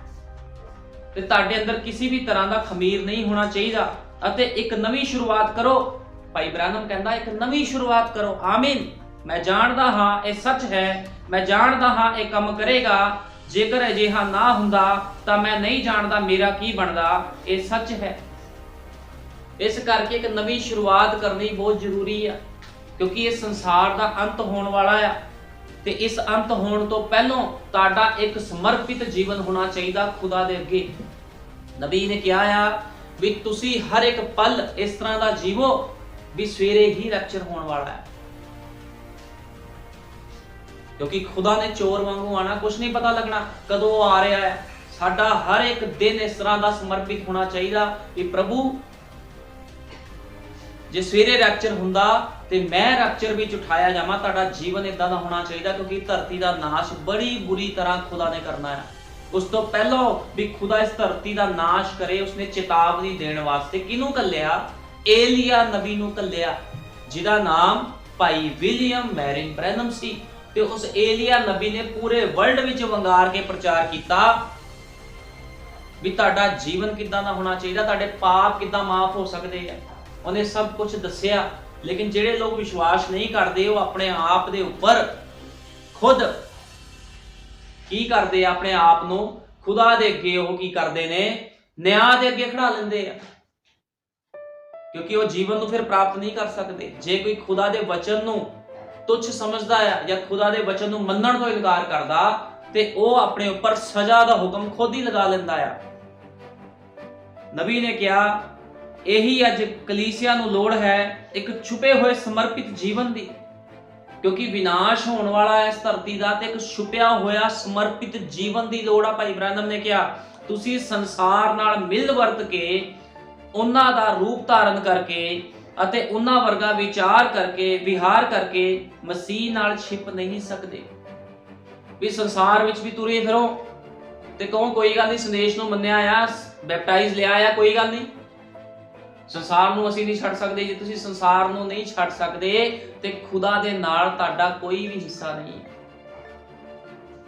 ਤੇ ਤੁਹਾਡੇ ਅੰਦਰ ਕਿਸੇ ਵੀ ਤਰ੍ਹਾਂ ਦਾ ਖਮੀਰ ਨਹੀਂ ਹੋਣਾ ਚਾਹੀਦਾ ਅਤੇ ਇੱਕ ਨਵੀਂ ਸ਼ੁਰੂਆਤ ਕਰੋ। ਭਾਈ ਬ੍ਰੈਨਮ ਕਹਿੰਦਾ ਇੱਕ ਨਵੀਂ ਸ਼ੁਰੂਆਤ ਕਰੋ। ਆਮੀਨ। ਮੈਂ ਜਾਣਦਾ ਹਾਂ ਇਹ ਸੱਚ ਹੈ, ਮੈਂ ਜਾਣਦਾ ਹਾਂ ਇਹ ਕੰਮ ਕਰੇਗਾ। ਜੇਕਰ ਅਜਿਹਾ ਨਾ ਹੁੰਦਾ ਤਾਂ ਮੈਂ ਨਹੀਂ ਜਾਣਦਾ ਮੇਰਾ ਕੀ ਬਣਦਾ। ਇਹ ਸੱਚ ਹੈ। ਇਸ ਕਰਕੇ ਇੱਕ ਨਵੀਂ ਸ਼ੁਰੂਆਤ ਕਰਨੀ ਬਹੁਤ ਜ਼ਰੂਰੀ ਆ, ਕਿਉਂਕਿ ਇਹ ਸੰਸਾਰ ਦਾ ਅੰਤ ਹੋਣ ਵਾਲਾ ਆ ਤੇ ਇਸ ਅੰਤ ਹੋਣ ਤੋਂ ਪਹਿਲਾਂ ਤੁਹਾਡਾ ਇੱਕ ਸਮਰਪਿਤ ਜੀਵਨ ਹੋਣਾ ਚਾਹੀਦਾ ਖੁਦਾ ਦੇ ਅੱਗੇ। ਨਬੀ ਨੇ ਕਿਹਾ ਆ ਵੀ ਤੁਸੀਂ ਹਰ ਇੱਕ ਪਲ ਇਸ ਤਰ੍ਹਾਂ ਦਾ ਜੀਵੋ ਵੀ ਸਵੇਰੇ ਹੀ ਰੈਪਚਰ ਹੋਣ ਵਾਲਾ ਹੈ। ਕਿਉਂਕਿ ਖੁਦਾ ਨੇ ਚੋਰ ਵਾਂਗੂ ਆਣਾ, ਕੁਝ ਨਹੀਂ ਪਤਾ ਲੱਗਣਾ ਕਦੋਂ ਆ ਰਿਹਾ ਹੈ। ਸਾਡਾ ਹਰ ਇੱਕ ਦਿਨ ਇਸ ਤਰ੍ਹਾਂ ਦਾ ਸਮਰਪਿਤ ਹੋਣਾ ਚਾਹੀਦਾ ਕਿ ਪ੍ਰਭੂ ਜੇ ਸਵੇਰੇ ਰੈਪਚਰ ਹੁੰਦਾ ਤੇ ਮੈਂ ਰੈਪਚਰ ਵਿੱਚ ਉਠਾਇਆ ਜਾਵਾਂ। ਤੁਹਾਡਾ ਜੀਵਨ ਇਦਾਂ ਦਾ ਹੋਣਾ ਚਾਹੀਦਾ, ਕਿਉਂਕਿ ਧਰਤੀ ਦਾ ਨਾਸ਼ ਬੜੀ ਬੁਰੀ ਤਰ੍ਹਾਂ ਖੁਦਾ ਨੇ ਕਰਨਾ ਹੈ। ਉਸ ਤੋਂ ਪਹਿਲਾਂ ਵੀ ਖੁਦਾ ਇਸ ਧਰਤੀ ਦਾ ਨਾਸ਼ ਕਰੇ, ਉਸਨੇ ਚੇਤਾਵਨੀ ਦੇਣ ਵਾਸਤੇ ਕਿਹਨੂੰ ਘੱਲਿਆ? ਏਲੀਆ ਨਬੀ ਨੂੰ ਘੱਲਿਆ, ਜਿਹਦਾ ਨਾਮ ਭਾਈ ਵਿਲੀਅਮ ਮੈਰਿਨ ਬ੍ਰੈਨਮ ਸੀ। ਤੇ ਉਸ ਏਲੀਆ ਨਬੀ ਨੇ ਪੂਰੇ ਵਰਲਡ ਵਿੱਚ ਵੰਗਾਰ ਕੇ ਪ੍ਰਚਾਰ ਕੀਤਾ ਵੀ ਤੁਹਾਡਾ ਜੀਵਨ ਕਿੱਦਾਂ ਦਾ ਹੋਣਾ ਚਾਹੀਦਾ, ਤੁਹਾਡੇ ਪਾਪ ਕਿੱਦਾਂ ਮਾਫ ਹੋ ਸਕਦੇ ਆ। ਉਹਨੇ ਸਭ ਕੁਝ ਦੱਸਿਆ लेकिन ਜਿਹੜੇ लोग विश्वास नहीं करते वो अपने आप दे उपर खुद की करते, अपने आप नूं खुदा दे अगे वो की करते ने, न्याय दे अगे खड़ा लेंदे आ, क्योंकि वो जीवन नूं फिर प्राप्त नहीं कर सकते। जे कोई खुदा दे वचन नूं तुच्छ समझदा है या खुदा दे वचन नूं मन्नण तो इनकार करदा ते वो अपने उपर सजा दा हुक्म खुद ही लगा लैंदा आ। नबी ने कहा यही अज कलीसिया नूं लोड़ है एक छुपे हुए समर्पित जीवन दी, क्योंकि विनाश होने वाला है इस धरती का, एक छुपिया होया समर्पित जीवन की लोड़ आ। भाई ब्रैनम ने कहा तुसी संसार नाल मिल वर्त के उन्हां दा रूप धारण करके अते उन्हां वर्गा विचार करके विहार करके मसीह नाल छिप नहीं सकते। भी संसार विच भी तुरे फिरो ते कहो कोई गल नहीं, संदेश नूं मन्निया आ, बैपटाइज लिया आ, कोई गल नहीं, संसार नूं असीं नहीं छड्ड सकदे। जे तुसीं संसार नूं नहीं छड्ड सकदे ते खुदा दे नाल तुहाडा कोई भी हिस्सा नहीं है,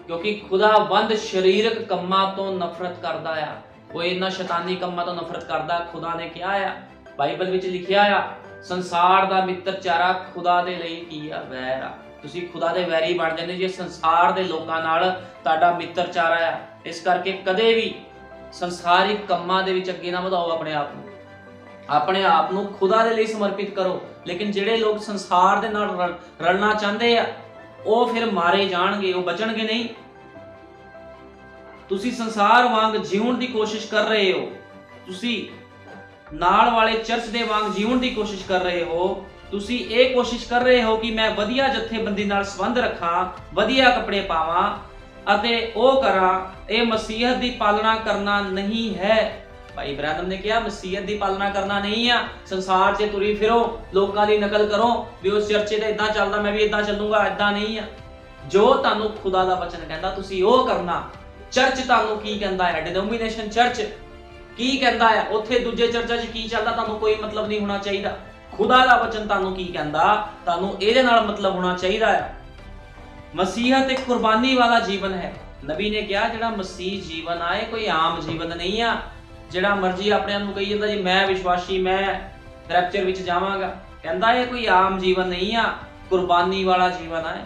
क्योंकि खुदावंद शरीरक कम्मां तो नफरत करदा आ, वो इन्हां शैतानी कम्मां तो नफरत करदा। खुदा ने कहा आ, बाइबल विच लिखिया आ, संसार दा मित्रचारा खुदा दे लई की आ, वैर आ। तुसीं खुदा दे वैरी बन जांदे जे संसार दे लोकां नाल तुहाडा मित्रचारा आ। इस करके कदे भी संसारिक कम्मां दे विच अगे ना वधाओ अपने आप नूं, अपने आप नूं खुदा दे लई समर्पित करो। लेकिन जिहड़े लोग संसार दे नाल रलना चाहते आ वो फिर मारे जाणगे, वो बचणगे नहीं। तुसी संसार वांग जीवन की कोशिश कर रहे हो, तुसी नाल वाले चर्च दे वांग जीवन की कोशिश कर रहे हो, तुसी ये कोशिश कर रहे हो कि मैं वधिया जथेबंदी नाल संबंध रखां, वधिया कपड़े पावां अते ओ करां। ये मसीहत की पालना करना नहीं है। भाई ब्रैनम ने कहा मसीहत की पालना करना नहीं है। संसार से तुरी फिरो, लोगों की नकल करो भी उस चर्चे ते इदां चलदा मैं भी इदां चलूंगा, इदां नहीं है। जो तुहानूं खुदा दा वचन कहंदा तुसीं ओह करना। चर्च तुहानूं की कहंदा है, डिनोमिनेशन चर्च की कहंदा है, उत्थे दूजे चर्चां 'च की चलदा तुहानूं कोई मतलब नहीं होना चाहिए। खुदा दा वचन तुहानूं की कहंदा, तुहानूं इहदे नाल मतलब होना चाहिए है। मसीहत एक कुर्बानी वाला जीवन है। नबी ने कहा जिहड़ा मसीह जीवन आए कोई आम जीवन नहीं आ, जिहड़ा मर्जी अपने आप नूं कही जांदा जी मैं विश्वासी, मैं रैप्चर विच जावांगा, कहंदा ये कोई आम जीवन नहीं आ, कुर्बानी वाला जीवन है।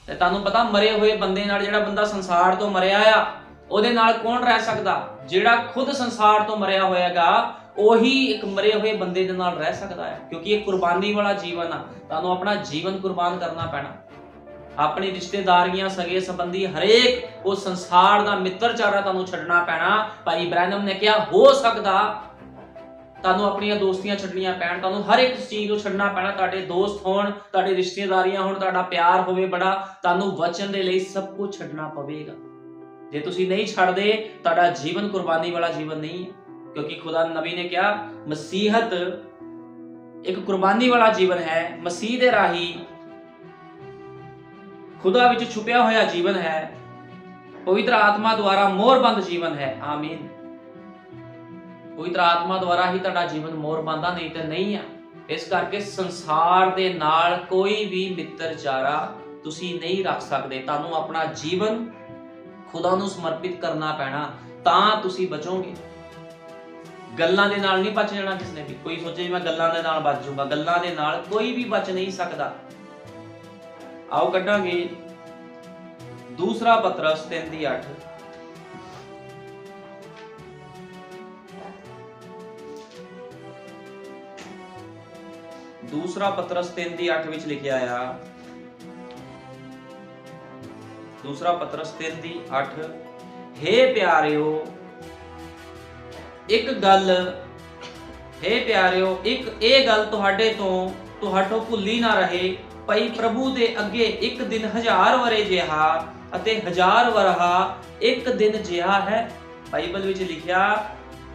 ते तुहानूं पता मरे हुए बंदे नाल जिहड़ा बंदा संसार तो मरिया आ ਉਹਦੇ ਨਾਲ कौन रह सकदा? ਜਿਹੜਾ खुद संसार तो मरिया होएगा ਉਹੀ एक मरे हुए बंदे दे नाल रह सकदा है, क्योंकि ये कुर्बानी वाला जीवन आ। ਤੁਹਾਨੂੰ अपना जीवन कुर्बान करना पैना, अपनी रिश्तेदारियां सगे संबंधी हरेक वो संसार दा मित्रचारा ਤੁਹਾਨੂੰ ਛੱਡਣਾ ਪੈਣਾ। भाई ब्रैनम ने कहा हो सकदा ਤੁਹਾਨੂੰ ਆਪਣੀਆਂ ਦੋਸਤੀਆਂ ਛੱਡਣੀਆਂ ਪੈਣ, ਤੁਹਾਨੂੰ ਹਰ ਇੱਕ ਚੀਜ਼ ਨੂੰ ਛੱਡਣਾ ਪੈਣਾ। ਤੁਹਾਡੇ ਦੋਸਤ ਹੋਣ, ਤੁਹਾਡੇ ਰਿਸ਼ਤੇਦਾਰੀਆਂ ਹੋਣ, ਤੁਹਾਡਾ ਪਿਆਰ ਹੋਵੇ ਬੜਾ, ਤੁਹਾਨੂੰ ਵਚਨ ਦੇ ਲਈ ਸਭ ਕੁਝ ਛੱਡਣਾ ਪਵੇਗਾ। ਜੇ ਤੁਸੀਂ नहीं ਛੱਡਦੇ ਤੁਹਾਡਾ जीवन कुर्बानी वाला जीवन नहीं है, क्योंकि खुदा नबी ने कहा मसीहत एक कुर्बानी वाला जीवन है। मसीह दे राही खुदा विच छुपिया होया जीवन है, पवित्र आत्मा द्वारा मोहरबंद जीवन है। आमीन। पवित्र आत्मा द्वारा ही तुहाडा जीवन मोहरबंद आ, नहीं तो नहीं है। इस करके संसार दे नाल कोई भी मित्रचारा तुसी नहीं रख सकते। तुहानूं अपना जीवन खुदा नूं समर्पित करना पैना, तां तुसी बचोगे। गल्लां दे नाल नहीं बच जाना किसने भी। कोई सोचे मैं गल्लां दे नाल बच जाऊंगा, गल्लां दे नाल कोई भी बच नहीं सकता। आओ कड्डांगे दूसरा पतरस 3:8। दूसरा पतरस 3:8 विच लिखिया आ, दूसरा पतरस 3:8 हे प्यारिओ एक गल, हे प्यारिओ एक ये गल तुहाडों भुल्ली ना रहे, भई प्रभु दे अगे एक दिन 1000 वरे जिहा अते 1000 वरहा एक दिन जिहा है। बाइबल विच लिखिया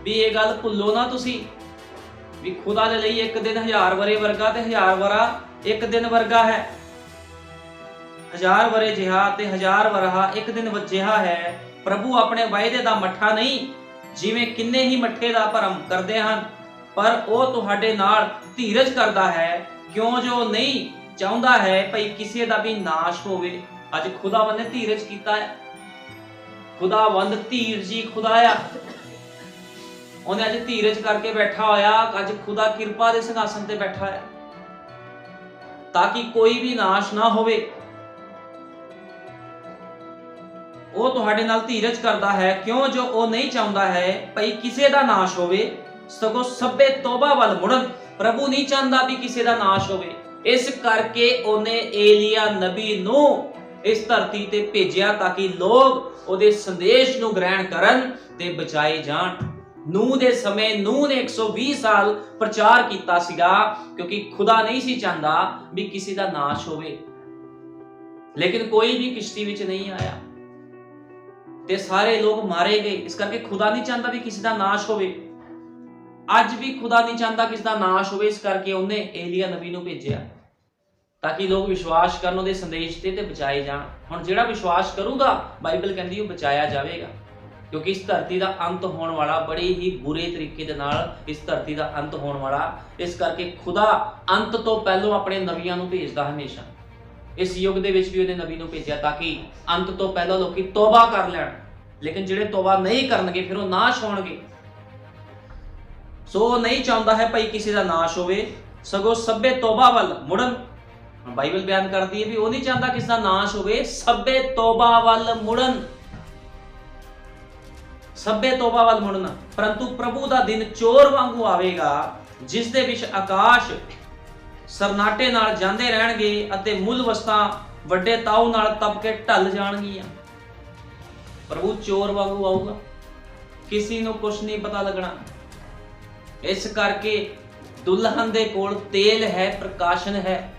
भी ये गल भुल्लो ना तुसी भी खुदा दे लई एक दिन 1000 वरे वर्गा ते 1000 वरा एक दिन वर्गा है। 1000 वरे जिहा ते 1000 वरहा एक दिन जिहा है। प्रभु अपने वायदे दा मट्ठा नहीं, जिवें किन्ने ही मट्ठे दा भरम करदे हन, पर वो तुहाडे नाल धीरज करदा है, क्यों जो नहीं चाहुंदा है भई किसी दा भी नाश होवे। अज खुदावंद ने धीरज कीता है। खुदावंद धीरजी खुदा आ। ਉਹਨੇ ਅੱਜ ਧੀਰਜ ਕਰਕੇ ਬੈਠਾ ਹੋਇਆ, ਅੱਜ ਖੁਦਾ ਕਿਰਪਾ ਦੇ ਸਿੰਘਾਸਨ ਤੇ ਬੈਠਾ ਹੈ ਤਾਂ ਕਿ ਕੋਈ ਵੀ ਨਾਸ਼ ਨਾ ਹੋਵੇ। ਉਹ ਤੁਹਾਡੇ ਨਾਲ ਧੀਰਜ ਕਰਦਾ ਹੈ, ਕਿਉਂ ਜੋ ਉਹ ਨਹੀਂ ਚਾਹੁੰਦਾ ਹੈ ਭਈ ਕਿਸੇ ਦਾ ਨਾਸ਼ ਹੋਵੇ, ਸਗੋਂ ਸਭੇ ਤੋਬਾ ਵੱਲ ਮੁੜਨ। ਪ੍ਰਭੂ ਨਹੀਂ ਚਾਹੁੰਦਾ ਵੀ ਕਿਸੇ ਦਾ ਨਾਸ਼ ਹੋਵੇ, ਇਸ ਕਰਕੇ ਉਹਨੇ ਏਲੀਆ ਨਬੀ ਨੂੰ ਇਸ ਧਰਤੀ ਤੇ ਭੇਜਿਆ ਤਾਂ ਕਿ ਲੋਕ ਉਹਦੇ ਸੰਦੇਸ਼ ਨੂੰ ਗ੍ਰਹਿਣ ਕਰਨ ਤੇ ਬਚਾਏ ਜਾਣ। ਨੂਹ ਦੇ ਸਮੇਂ ਨੂਹ ਨੇ 120 ਸਾਲ ਪ੍ਰਚਾਰ ਕੀਤਾ ਸੀਗਾ, ਕਿਉਂਕਿ ਖੁਦਾ ਨਹੀਂ ਸੀ ਚਾਹੁੰਦਾ ਵੀ ਕਿਸੇ ਦਾ ਨਾਸ਼ ਹੋਵੇ। ਲੇਕਿਨ ਕੋਈ ਵੀ ਕਿਸ਼ਤੀ ਵਿੱਚ ਨਹੀਂ ਆਇਆ ਤੇ ਸਾਰੇ ਲੋਕ ਮਾਰੇ ਗਏ। ਇਸ ਕਰਕੇ ਖੁਦਾ ਨਹੀਂ ਚਾਹੁੰਦਾ ਵੀ ਕਿਸੇ ਦਾ ਨਾਸ਼ ਹੋਵੇ। ਅੱਜ ਵੀ ਖੁਦਾ ਨਹੀਂ ਚਾਹੁੰਦਾ ਕਿਸੇ ਦਾ ਨਾਸ਼ ਹੋਵੇ, ਇਸ ਕਰਕੇ ਉਹਨੇ ਏਲੀਆ ਨਬੀ ਨੂੰ ਭੇਜਿਆ ਤਾਂ ਕਿ ਲੋਕ ਵਿਸ਼ਵਾਸ ਕਰਨ ਉਹਦੇ ਸੰਦੇਸ਼ ਤੇ ਬਚਾਏ ਜਾਣ। ਹੁਣ ਜਿਹੜਾ ਵਿਸ਼ਵਾਸ ਕਰੂਗਾ, ਬਾਈਬਲ ਕਹਿੰਦੀ ਉਹ ਬਚਾਇਆ ਜਾਵੇਗਾ, ਕਿਉਂਕਿ ਇਸ ਧਰਤੀ ਦਾ ਅੰਤ ਹੋਣ ਵਾਲਾ ਬੜੇ ਹੀ ਬੁਰੇ ਤਰੀਕੇ ਦੇ ਨਾਲ ਇਸ ਧਰਤੀ ਦਾ ਅੰਤ ਹੋਣ ਵਾਲਾ। ਇਸ ਕਰਕੇ ਖੁਦਾ ਅੰਤ ਤੋਂ ਪਹਿਲਾਂ ਆਪਣੇ ਨਬੀਆਂ ਨੂੰ ਭੇਜਦਾ ਹਮੇਸ਼ਾ। ਇਸ ਯੁੱਗ ਦੇ ਵਿੱਚ ਵੀ ਉਹਨੇ ਨਬੀ ਨੂੰ ਭੇਜਿਆ ਤਾਂ ਕਿ ਅੰਤ ਤੋਂ ਪਹਿਲਾਂ ਲੋਕੀ ਤੋਬਾ ਕਰ ਲੈਣ। ਲੇਕਿਨ ਜਿਹੜੇ ਤੋਬਾ ਨਹੀਂ ਕਰਨਗੇ ਫਿਰ ਉਹ ਨਾਸ਼ ਹੋਣਗੇ। ਸੋ ਉਹ ਨਹੀਂ ਚਾਹੁੰਦਾ ਹੈ ਭਾਈ ਕਿਸੇ ਦਾ ਨਾਸ਼ ਹੋਵੇ, ਸਗੋਂ ਸਭੇ ਤੋਬਾ ਵੱਲ ਮੁੜਨ। ਬਾਈਬਲ ਬਿਆਨ ਕਰਦੀ ਹੈ ਵੀ ਉਹ ਨਹੀਂ ਚਾਹੁੰਦਾ ਕਿਸੇ ਦਾ ਨਾਸ਼ ਹੋਵੇ, ਸਭੇ ਤੋਬਾ ਵੱਲ ਮੁੜਨ, ਸਭੇ ਤੋਬਾ ਵੱਲ ਮੁੜਨ। ਪਰੰਤੂ ਪ੍ਰਭੂ ਦਾ ਦਿਨ ਚੋਰ ਵਾਂਗੂ ਆਵੇਗਾ, ਜਿਸ ਦੇ ਵਿੱਚ ਆਕਾਸ਼ ਸਰਨਾਟੇ ਨਾਲ ਜਾਂਦੇ ਰਹਿਣਗੇ ਅਤੇ ਮੁੱਲ ਵਸਤਾਂ ਵੱਡੇ ਤਾਉ ਨਾਲ ਤਪ ਕੇ ਢਲ ਜਾਣਗੀਆਂ। ਪ੍ਰਭੂ ਚੋਰ ਵਾਂਗੂ ਆਊਗਾ, ਕਿਸੇ ਨੂੰ ਕੁਝ ਨਹੀਂ ਪਤਾ ਲੱਗਣਾ। ਇਸ ਕਰਕੇ ਦੁਲਹਨ ਦੇ ਕੋਲ ਤੇਲ ਹੈ, ਪ੍ਰਕਾਸ਼ਨ ਹੈ,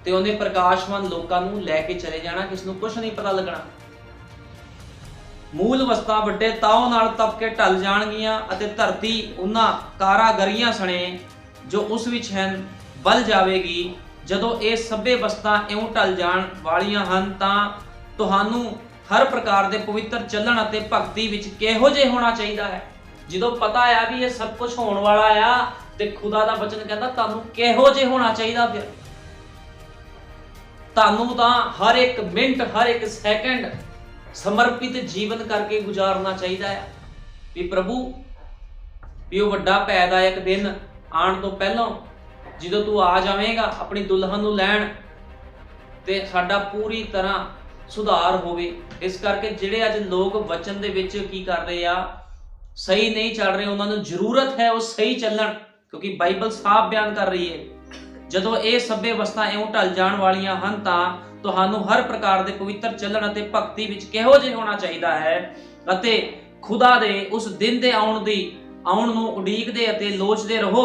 ਤੇ ਉਹਨੇ ਪ੍ਰਕਾਸ਼ਵਾਨ ਲੋਕਾਂ ਨੂੰ ਲੈ ਕੇ ਚਲੇ ਜਾਣਾ, ਕਿਸ ਨੂੰ ਕੁਝ ਨਹੀਂ ਪਤਾ ਲੱਗਣਾ। ਮੂਲ ਵਸਤਾਂ ਵੱਡੇ ਤਾਉ ਨਾਲ ਤਪ ਕੇ ਢਲ ਜਾਣਗੀਆਂ ਅਤੇ ਧਰਤੀ ਉਹਨਾਂ ਕਾਰਾਗਰੀਆਂ ਸਣੇ ਜੋ ਉਸ ਵਿੱਚ ਹਨ ਬਲ ਜਾਵੇਗੀ। ਜਦੋਂ ਇਹ ਸਭੇ ਵਸਤਾਂ ਇਉਂ ਢਲ ਜਾਣ ਵਾਲੀਆਂ ਹਨ ਤਾਂ ਤੁਹਾਨੂੰ ਹਰ ਪ੍ਰਕਾਰ ਦੇ ਪਵਿੱਤਰ ਚੱਲਣ ਅਤੇ ਭਗਤੀ ਵਿੱਚ ਕਿਹੋ ਜਿਹੇ ਹੋਣਾ ਚਾਹੀਦਾ ਹੈ। ਜਦੋਂ ਪਤਾ ਆ ਵੀ ਇਹ ਸਭ ਕੁਝ ਹੋਣ ਵਾਲਾ ਆ ਤੇ ਖੁਦਾ ਦਾ ਵਚਨ ਕਹਿੰਦਾ ਤੁਹਾਨੂੰ ਕਿਹੋ ਜਿਹੇ ਹੋਣਾ ਚਾਹੀਦਾ। ਫਿਰ ਤੁਹਾਨੂੰ ਤਾਂ ਹਰ ਇੱਕ ਮਿੰਟ, ਹਰ ਇੱਕ ਸੈਕਿੰਡ ਸਮਰਪਿਤ ਜੀਵਨ ਕਰਕੇ ਗੁਜ਼ਾਰਨਾ ਚਾਹੀਦਾ ਹੈ ਵੀ ਪ੍ਰਭੂ ਵੀ ਉਹ ਵੱਡਾ ਭੈਦਾਇਕ ਦਿਨ ਆਉਣ ਤੋਂ ਪਹਿਲਾਂ ਜਦੋਂ ਤੂੰ ਆ ਜਾਵੇਂਗਾ ਆਪਣੀ ਦੁਲਹਨ ਨੂੰ ਲੈਣ ਤੇ ਸਾਡਾ ਪੂਰੀ ਤਰ੍ਹਾਂ ਸੁਧਾਰ ਹੋਵੇ। ਇਸ ਕਰਕੇ ਜਿਹੜੇ ਅੱਜ ਲੋਕ ਵਚਨ ਦੇ ਵਿੱਚ ਕੀ ਕਰ ਰਹੇ ਆ, ਸਹੀ ਨਹੀਂ ਚੱਲ ਰਹੇ, ਉਹਨਾਂ ਨੂੰ ਜ਼ਰੂਰਤ ਹੈ ਉਹ ਸਹੀ ਚੱਲਣ, ਕਿਉਂਕਿ ਬਾਈਬਲ ਸਾਫ਼ ਬਿਆਨ ਕਰ ਰਹੀ ਹੈ ਜਦੋਂ ਇਹ ਸਭੇ ਵਸਤਾਂ ਇਉਂ ਢਲ ਜਾਣ ਵਾਲੀਆਂ ਹਨ ਤਾਂ ਤੁਹਾਨੂੰ ਹਰ ਪ੍ਰਕਾਰ ਦੇ ਪਵਿੱਤਰ ਚੱਲਣ ਅਤੇ ਭਗਤੀ ਵਿੱਚ ਕਿਹੋ ਜਿਹੇ ਹੋਣਾ ਚਾਹੀਦਾ ਹੈ ਅਤੇ ਖੁਦਾ ਦੇ ਉਸ ਦਿਨ ਦੇ ਆਉਣ ਨੂੰ ਉਡੀਕਦੇ ਅਤੇ ਲੋਚਦੇ ਰਹੋ।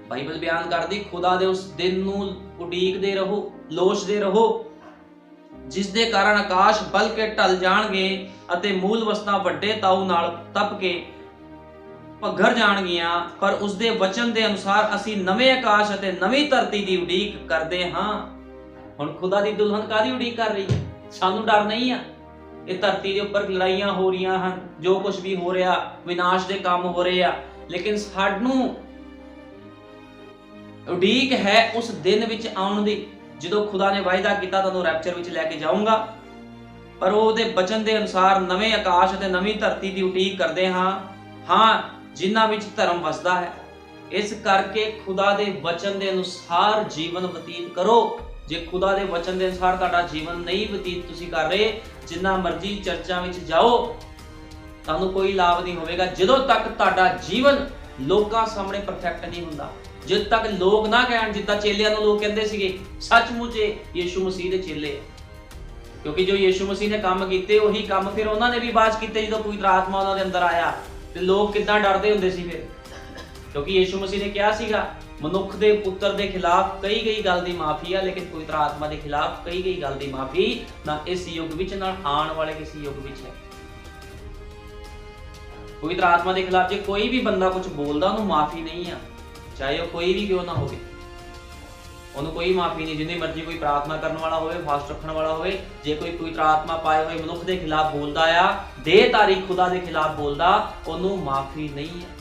ਬਾਈਬਲ ਬਿਆਨ ਕਰਦੀ ਖੁਦਾ ਦੇ ਉਸ ਦਿਨ ਨੂੰ ਉਡੀਕਦੇ ਰਹੋ, ਲੋਚਦੇ ਰਹੋ, ਜਿਸ ਦੇ ਕਾਰਨ ਆਕਾਸ਼ ਬਲ ਕੇ ਢਲ ਜਾਣਗੇ ਅਤੇ ਮੂਲ ਵਸਤਾਂ ਵੱਡੇ ਤਾਉ ਨਾਲ ਤਪ ਕੇ ਭੱਗਰ ਜਾਣਗੀਆਂ। ਪਰ ਉਸ ਦੇ ਵਚਨ ਦੇ ਅਨੁਸਾਰ ਅਸੀਂ ਨਵੇਂ ਆਕਾਸ਼ ਅਤੇ ਨਵੀਂ ਧਰਤੀ ਦੀ ਉਡੀਕ ਕਰਦੇ ਹਾਂ। ਹੁਣ ਖੁਦਾ ਦੀ ਦੁਲਹਨ ਕਾਹਦੀ ਉਡੀਕ ਕਰ ਰਹੀ ਹੈ? ਸਾਨੂੰ ਡਰ ਨਹੀਂ ਆ। ਇਹ ਧਰਤੀ ਦੇ ਉੱਪਰ ਲੜਾਈਆਂ ਹੋ ਰਹੀਆਂ ਹਨ, ਜੋ ਕੁਝ ਵੀ ਹੋ ਰਿਹਾ, ਵਿਨਾਸ਼ ਦੇ ਕੰਮ ਹੋ ਰਹੇ ਆ, ਲੇਕਿਨ ਸਾਨੂੰ ਉਡੀਕ ਹੈ ਉਸ ਦਿਨ ਵਿੱਚ ਆਉਣ ਦੀ ਜਦੋਂ ਖੁਦਾ ਨੇ ਵਾਅਦਾ ਕੀਤਾ ਤੁਹਾਨੂੰ ਰੈਪਚਰ ਵਿੱਚ ਲੈ ਕੇ ਜਾਊਂਗਾ। ਪਰ ਉਹਦੇ ਬਚਨ ਦੇ ਅਨੁਸਾਰ ਨਵੇਂ ਆਕਾਸ਼ ਅਤੇ ਨਵੀਂ ਧਰਤੀ ਦੀ ਉਡੀਕ ਕਰਦੇ ਹਾਂ ਜਿਨ੍ਹਾਂ ਵਿੱਚ ਧਰਮ ਵਸਦਾ ਹੈ। ਇਸ ਕਰਕੇ ਖੁਦਾ ਦੇ ਵਚਨ ਦੇ ਅਨੁਸਾਰ ਜੀਵਨ ਬਤੀਤ ਕਰੋ। ਜੇ ਖੁਦਾ ਦੇ ਵਚਨ ਦੇ ਅਨੁਸਾਰ ਤੁਹਾਡਾ ਜੀਵਨ ਨਹੀਂ ਬਤੀਤ ਤੁਸੀਂ ਕਰ ਰਹੇ, ਜਿੰਨਾ ਮਰਜ਼ੀ ਚਰਚਾਂ ਵਿੱਚ ਜਾਓ, ਤੁਹਾਨੂੰ ਕੋਈ ਲਾਭ ਨਹੀਂ ਹੋਵੇਗਾ ਜਦੋਂ ਤੱਕ ਤੁਹਾਡਾ ਜੀਵਨ ਲੋਕਾਂ ਸਾਹਮਣੇ ਪਰਫੈਕਟ ਨਹੀਂ ਹੁੰਦਾ। ਜਦ ਤੱਕ ਲੋਕ ਨਾ ਕਹਿਣ, ਜਿੱਦਾਂ ਚੇਲਿਆਂ ਨੂੰ ਲੋਕ ਕਹਿੰਦੇ ਸੀਗੇ ਸੱਚਮੁੱਚ ਯੀਸ਼ੂ ਮਸੀਹ ਦੇ ਚੇਲੇ, ਕਿਉਂਕਿ ਜੋ ਯੀਸ਼ੂ ਮਸੀਹ ਨੇ ਕੰਮ ਕੀਤੇ ਉਹੀ ਕੰਮ ਫਿਰ ਉਹਨਾਂ ਨੇ ਵੀ ਬਾਅਦ ਕੀਤੇ। ਜਦੋਂ ਪਵਿੱਤਰ ਆਤਮਾ ਉਹਨਾਂ ਦੇ ਅੰਦਰ ਆਇਆ ਤੇ ਲੋਕ ਕਿੱਦਾਂ ਡਰਦੇ ਹੁੰਦੇ ਸੀ ਫਿਰ, ਕਿਉਂਕਿ ਯੀਸ਼ੂ ਮਸੀਹ ਨੇ ਕਿਹਾ ਸੀਗਾ ਮਨੁੱਖ ਦੇ ਪੁੱਤਰ ਦੇ ਖਿਲਾਫ ਕਈ ਗੱਲ ਦੀ ਮਾਫੀ ਆ, ਲੇਕਿਨ ਪਵਿੱਤਰ ਆਤਮਾ ਦੇ ਖਿਲਾਫ ਕਈ ਗੱਲ ਦੀ ਮਾਫੀ ਨਾ ਇਸ ਯੁੱਗ ਵਿੱਚ ਨਾ ਆਉਣ ਵਾਲੇ ਕਿਸੇ ਯੁੱਗ ਵਿੱਚ ਹੈ। ਪਵਿੱਤਰ ਆਤਮਾ ਦੇ ਖਿਲਾਫ ਜੇ ਕੋਈ ਵੀ ਬੰਦਾ ਕੁਝ ਬੋਲਦਾ ਉਹਨੂੰ ਮਾਫੀ ਨਹੀਂ ਆ, ਚਾਹੇ ਉਹ ਕੋਈ ਵੀ ਕਿਉਂ ਨਾ ਹੋਵੇ, ਉਹਨੂੰ ਕੋਈ ਮਾਫੀ ਨਹੀਂ। ਜਿੰਨੀ ਮਰਜ਼ੀ ਕੋਈ ਪ੍ਰਾਰਥਨਾ ਕਰਨ ਵਾਲਾ ਹੋਵੇ, ਫਾਸਟ ਰੱਖਣ ਵਾਲਾ ਹੋਵੇ, ਜੇ ਕੋਈ ਪਵਿੱਤਰ ਆਤਮਾ ਪਾਏ ਹੋਏ ਮਨੁੱਖ ਦੇ ਖਿਲਾਫ ਬੋਲਦਾ ਆ, ਦੇਹਧਾਰੀ ਖੁਦਾ ਦੇ ਖਿਲਾਫ ਬੋਲਦਾ, ਉਹਨੂੰ ਮਾਫੀ ਨਹੀਂ ਹੈ।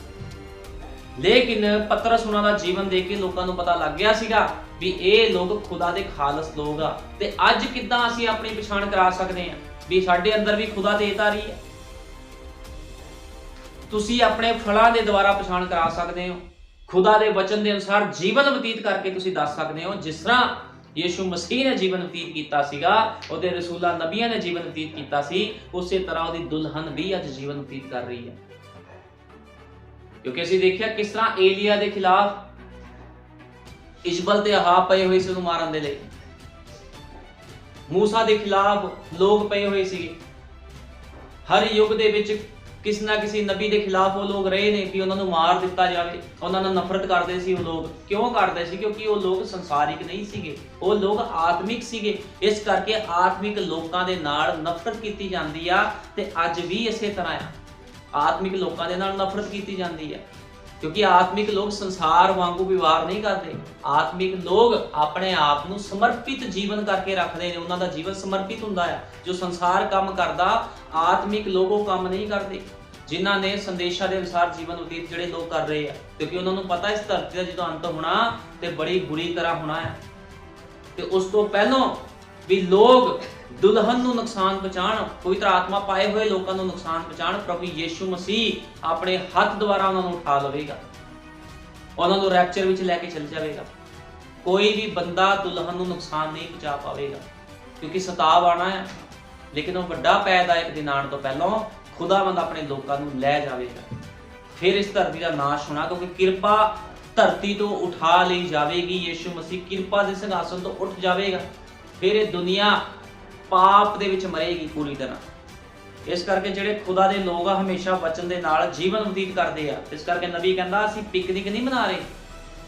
ਲੇਕਿਨ ਪਤਰਸ ਉਹਨਾਂ ਦਾ ਜੀਵਨ ਦੇਖ ਕੇ ਲੋਕਾਂ ਨੂੰ ਪਤਾ ਲੱਗ ਗਿਆ ਸੀਗਾ ਵੀ ਇਹ ਲੋਕ ਖੁਦਾ ਦੇ ਖਾਲਸ ਲੋਕ ਆ। ਤੇ ਅੱਜ ਕਿੱਦਾਂ ਅਸੀਂ ਆਪਣੀ ਪਛਾਣ ਕਰਾ ਸਕਦੇ ਹਾਂ ਵੀ ਸਾਡੇ ਅੰਦਰ ਵੀ ਖੁਦਾ ਦੇਹਧਾਰੀ ਹੈ? ਤੁਸੀਂ ਆਪਣੇ ਫਲਾਂ ਦੇ ਦੁਆਰਾ ਪਛਾਣ ਕਰਾ ਸਕਦੇ ਹੋ। ਖੁਦਾ ਦੇ ਵਚਨ ਦੇ ਅਨੁਸਾਰ ਜੀਵਨ ਬਤੀਤ ਕਰਕੇ ਤੁਸੀਂ ਦੱਸ ਸਕਦੇ ਹੋ। ਜਿਸ ਤਰ੍ਹਾਂ ਯੀਸ਼ੂ ਮਸੀਹ ਨੇ ਜੀਵਨ ਬਤੀਤ ਕੀਤਾ ਸੀਗਾ, ਉਹਦੇ ਰਸੂਲਾਂ ਨਬੀਆਂ ਨੇ ਜੀਵਨ ਬਤੀਤ ਕੀਤਾ ਸੀ, ਉਸੇ ਤਰ੍ਹਾਂ ਉਹਦੀ ਦੁਲਹਨ ਵੀ ਅੱਜ ਜੀਵਨ ਬਤੀਤ ਕਰ ਰਹੀ ਹੈ। ਕਿਉਂਕਿ ਅਸੀਂ ਦੇਖਿਆ ਕਿਸ ਤਰ੍ਹਾਂ ਏਲੀਆ ਦੇ ਖਿਲਾਫ ਇਸ਼ਬਲ ਤੇ ਅਹਾਬ ਪਏ ਹੋਏ ਸੀ ਉਹਨੂੰ ਮਾਰਨ ਦੇ ਲਈ। ਮੂਸਾ ਦੇ ਖਿਲਾਫ ਲੋਕ ਪਏ ਹੋਏ ਸੀ। ਹਰ ਯੁੱਗ ਦੇ ਵਿੱਚ ਕਿਸੇ ਨਾ ਕਿਸੇ ਨਬੀ ਦੇ ਖਿਲਾਫ ਉਹ ਲੋਕ ਰਹੇ ਨੇ ਕਿ ਉਹਨਾਂ ਨੂੰ ਮਾਰ ਦਿੱਤਾ ਜਾਵੇ। ਉਹਨਾਂ ਨਾਲ ਨਫ਼ਰਤ ਕਰਦੇ ਸੀ ਉਹ ਲੋਕ। ਕਿਉਂ ਕਰਦੇ ਸੀ? ਕਿਉਂਕਿ ਉਹ ਲੋਕ ਸੰਸਾਰਿਕ ਨਹੀਂ ਸੀਗੇ, ਉਹ ਲੋਕ ਆਤਮਿਕ ਸੀਗੇ। ਇਸ ਕਰਕੇ ਆਤਮਿਕ ਲੋਕਾਂ ਦੇ ਨਾਲ ਨਫ਼ਰਤ ਕੀਤੀ ਜਾਂਦੀ ਆ, ਤੇ ਅੱਜ ਵੀ ਇਸੇ ਤਰ੍ਹਾਂ ਆ। ਆਤਮਿਕ ਲੋਕਾਂ ਦੇ ਨਾਲ ਨਫ਼ਰਤ ਕੀਤੀ ਜਾਂਦੀ ਹੈ ਕਿਉਂਕਿ ਆਤਮਿਕ ਲੋਕ ਸੰਸਾਰ ਵਾਂਗੂ ਵਿਵਹਾਰ ਨਹੀਂ ਕਰਦੇ। ਆਤਮਿਕ ਲੋਕ ਆਪਣੇ ਆਪ ਨੂੰ ਸਮਰਪਿਤ ਜੀਵਨ ਕਰਕੇ ਰੱਖਦੇ ਨੇ। ਉਹਨਾਂ ਦਾ ਜੀਵਨ ਸਮਰਪਿਤ ਹੁੰਦਾ ਹੈ। ਜੋ ਸੰਸਾਰ ਕੰਮ ਕਰਦਾ, ਆਤਮਿਕ ਲੋਕ ਉਹ ਕੰਮ ਨਹੀਂ ਕਰਦੇ, ਜਿਨ੍ਹਾਂ ਨੇ ਸੰਦੇਸ਼ਾਂ ਦੇ ਅਨੁਸਾਰ ਜੀਵਨ ਬਤੀਤ ਜਿਹੜੇ ਲੋਕ ਕਰ ਰਹੇ ਆ। ਕਿਉਂਕਿ ਉਹਨਾਂ ਨੂੰ ਪਤਾ ਇਸ ਧਰਤੀ ਦਾ ਜਦੋਂ ਅੰਤ ਹੋਣਾ ਤੇ ਬੜੀ ਬੁਰੀ ਤਰ੍ਹਾਂ ਹੋਣਾ ਹੈ, ਤੇ ਉਸ ਤੋਂ ਪਹਿਲਾਂ ਵੀ ਲੋਕ ਦੁਲਹਨ ਨੂੰ ਨੁਕਸਾਨ ਪਹੁੰਚਾਉਣ, ਪਵਿੱਤਰ ਆਤਮਾ ਪਾਏ ਹੋਏ ਲੋਕਾਂ ਨੂੰ ਨੁਕਸਾਨ ਪਹੁੰਚਾਉਣ, ਪ੍ਰਭੂ ਯੀਸ਼ੂ ਮਸੀਹ ਆਪਣੇ ਹੱਥ ਦੁਆਰਾ ਉਹਨਾਂ ਨੂੰ ਉਠਾ ਲਵੇਗਾ, ਉਹਨਾਂ ਨੂੰ ਰੈਪਚਰ ਵਿੱਚ ਲੈ ਕੇ ਚਲ ਜਾਵੇਗਾ। ਕੋਈ ਵੀ ਬੰਦਾ ਦੁਲਹਨ ਨੂੰ ਨੁਕਸਾਨ ਨਹੀਂ ਪਹੁੰਚਾ ਪਾਵੇਗਾ, ਕਿਉਂਕਿ ਸਤਾਵ ਆਣਾ ਹੈ। ਲੇਕਿਨ ਉਹ ਵੱਡਾ ਪੈਦਾਇਕ ਦਿਨ ਆਉਣ ਤੋਂ ਪਹਿਲਾਂ ਖੁਦਾਵੰਦ ਆਪਣੇ ਲੋਕਾਂ ਨੂੰ ਲੈ ਜਾਵੇਗਾ। ਫਿਰ ਇਸ ਧਰਤੀ ਦਾ ਨਾਸ਼ ਹੋਣਾ, ਕਿਉਂਕਿ ਕਿਰਪਾ ਧਰਤੀ ਤੋਂ ਉਠਾ ਲਈ ਜਾਵੇਗੀ। ਯੀਸ਼ੂ ਮਸੀਹ ਕਿਰਪਾ ਦੇ ਸਿੰਘਾਸਨ ਤੋਂ ਉੱਠ ਜਾਵੇਗਾ। ਫਿਰ ਇਹ ਦੁਨੀਆ ਪਾਪ ਦੇ ਵਿੱਚ ਮਰੇਗੀ ਪੂਰੀ ਤਰ੍ਹਾਂ। ਇਸ ਕਰਕੇ ਜਿਹੜੇ ਖੁਦਾ ਦੇ ਲੋਕ ਆ ਹਮੇਸ਼ਾ ਵਚਨ ਦੇ ਨਾਲ ਜੀਵਨ ਬਤੀਤ ਕਰਦੇ ਆ। ਇਸ ਕਰਕੇ ਨਬੀ ਕਹਿੰਦਾ ਅਸੀਂ ਪਿਕਨਿਕ ਨਹੀਂ ਮਨਾ ਰਹੇ।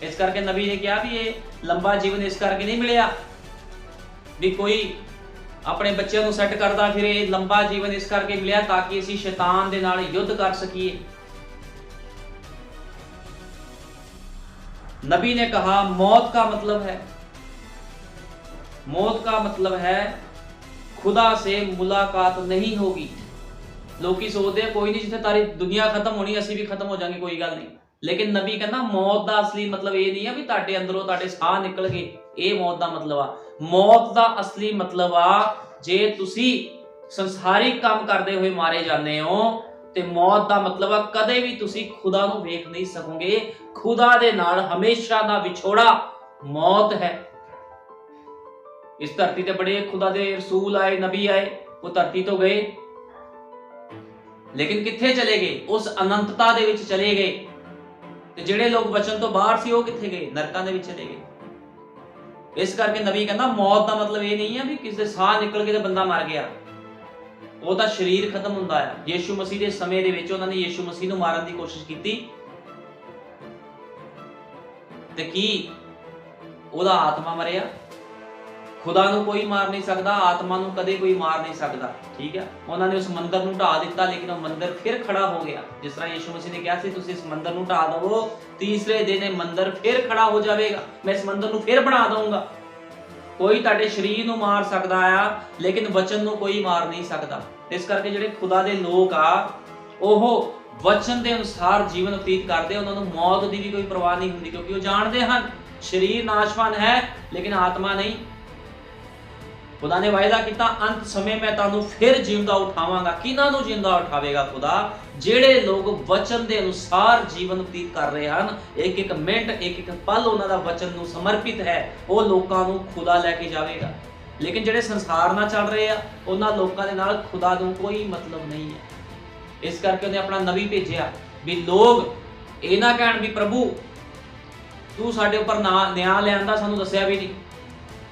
ਇਸ ਕਰਕੇ ਨਬੀ ਨੇ ਕਿਹਾ ਵੀ ਇਹ ਲੰਬਾ ਜੀਵਨ ਇਸ ਕਰਕੇ ਨਹੀਂ ਮਿਲਿਆ ਵੀ ਕੋਈ ਆਪਣੇ ਬੱਚਿਆਂ ਨੂੰ ਸੈੱਟ ਕਰਦਾ ਫਿਰ ਇਹ ਲੰਬਾ ਜੀਵਨ ਇਸ ਕਰਕੇ ਮਿਲਿਆ ਤਾਂ ਕਿ ਅਸੀਂ ਸ਼ੈਤਾਨ ਦੇ ਨਾਲ ਯੁੱਧ ਕਰ ਸਕੀਏ। नबी ने कहा मौत का मतलब है खुदा से मुलाकात नहीं होगी। लोकी सोचते कोई नहीं, जिथे तारी दुनिया खत्म होनी असी भी खत्म हो जाएंगे, कोई गल नहीं। लेकिन नबी कहना मौत का असली मतलब ये नहीं है भी तुहाडे अंदरों तुहाडे साह निकल गए, ये मौत का मतलब आ। मौत का असली मतलब आ जे तुसी संसारिक काम करते हुए मारे जाते हो ते मौत का मतलब आ कदे भी तुसी खुदा नूं वेख नहीं सकोगे। खुदा दे नाल हमेशा दा विछोड़ा मौत है। इस धरती ते बड़े खुदा दे रसूल आए, नबी आए, वो धरती तो गए, लेकिन किथे चले गए? उस अनंतता दे विच चले गए। ते जिहड़े लोग वचन तो बाहर सी, वो किथे गए? नरकां दे विच चले गए। इस करके नबी कहंदा मौत दा मतलब ये नहीं है भी किसी दे साह निकल के ते बंदा मर गया। ਉਹਦਾ शरीर खत्म ਹੁੰਦਾ ਹੈ। ਯੀਸ਼ੂ ਮਸੀਹ ਦੇ ਸਮੇਂ ਦੇ ਵਿੱਚ ਉਹਨਾਂ ਨੇ ਯੀਸ਼ੂ ਮਸੀਹ ਨੂੰ ਮਾਰਨ ਦੀ ਕੋਸ਼ਿਸ਼ ਕੀਤੀ ਤੇ ਕੀ ਉਹਦਾ ਆਤਮਾ ਮਰਿਆ? ਖੁਦਾ ਨੂੰ ਕੋਈ ਮਾਰ ਨਹੀਂ ਸਕਦਾ, ਆਤਮਾ ਨੂੰ ਕਦੇ ਕੋਈ ਮਾਰ ਨਹੀਂ ਸਕਦਾ। ਠੀਕ ਹੈ, ਉਹਨਾਂ ਨੇ ਉਸ ਮੰਦਰ ਨੂੰ ਢਾ ਦਿੱਤਾ, ਲੇਕਿਨ ਉਹ ਮੰਦਰ ਫਿਰ ਖੜਾ ਹੋ ਗਿਆ। ਜਿਸ ਤਰ੍ਹਾਂ ਯੀਸ਼ੂ ਮਸੀਹ ਨੇ ਕਿਹਾ ਸੀ ਤੁਸੀਂ ਇਸ ਮੰਦਰ ਨੂੰ ਢਾ ਦਿਓ, ਤੀਸਰੇ ਦਿਨ ਇਹ ਮੰਦਰ ਫਿਰ ਖੜਾ ਹੋ ਜਾਵੇਗਾ, ਮੈਂ ਇਸ ਮੰਦਰ ਨੂੰ ਫਿਰ ਬਣਾ ਦਊਂਗਾ। ਕੋਈ ਤੁਹਾਡੇ ਸ਼ਰੀਰ ਨੂੰ ਮਾਰ ਸਕਦਾ ਆ, ਲੇਕਿਨ ਵਚਨ ਨੂੰ ਕੋਈ ਮਾਰ ਨਹੀਂ ਸਕਦਾ। ਇਸ ਕਰਕੇ ਜਿਹੜੇ ਖੁਦਾ ਦੇ ਲੋਕ ਆ ਉਹ ਵਚਨ ਦੇ ਅਨੁਸਾਰ ਜੀਵਨ ਬਤੀਤ ਕਰਦੇ, ਉਹਨਾਂ ਨੂੰ ਮੌਤ ਦੀ ਵੀ ਕੋਈ ਪਰਵਾਹ ਨਹੀਂ ਹੁੰਦੀ, ਕਿਉਂਕਿ ਉਹ ਜਾਣਦੇ ਹਨ ਸ਼ਰੀਰ ਨਾਸ਼ਵਾਨ ਹੈ ਲੇਕਿਨ ਆਤਮਾ ਨਹੀਂ। खुदा ने वायदा किया अंत समय में तुहानू फिर जिंदा उठावांगा। किन्हां नू जिंदा उठावेगा खुदा? ਜਿਹੜੇ ਲੋਕ ਵਚਨ ਦੇ ਅਨੁਸਾਰ ਜੀਵਨ ਬਤੀਤ ਕਰ ਰਹੇ ਹਨ, ਇੱਕ ਇੱਕ ਮਿੰਟ ਇੱਕ ਇੱਕ ਪਲ ਉਹਨਾਂ ਦਾ ਵਚਨ ਨੂੰ ਸਮਰਪਿਤ ਹੈ, ਉਹ ਲੋਕਾਂ ਨੂੰ ਖੁਦਾ ਲੈ ਕੇ ਜਾਵੇਗਾ। ਲੇਕਿਨ ਜਿਹੜੇ ਸੰਸਾਰ ਨਾਲ ਚੱਲ ਰਹੇ ਆ, ਉਹਨਾਂ ਲੋਕਾਂ ਦੇ ਨਾਲ ਖੁਦਾ ਨੂੰ ਕੋਈ ਮਤਲਬ ਨਹੀਂ ਹੈ। ਇਸ ਕਰਕੇ ਉਹਨੇ ਆਪਣਾ ਨਬੀ ਭੇਜਿਆ ਵੀ ਲੋਕ ਇਹ ਨਾ ਕਹਿਣ ਵੀ ਪ੍ਰਭੂ ਤੂੰ ਸਾਡੇ ਉੱਪਰ ਨਿਆਂ ਲਿਆਂਦਾ, ਸਾਨੂੰ ਦੱਸਿਆ ਵੀ ਨਹੀਂ।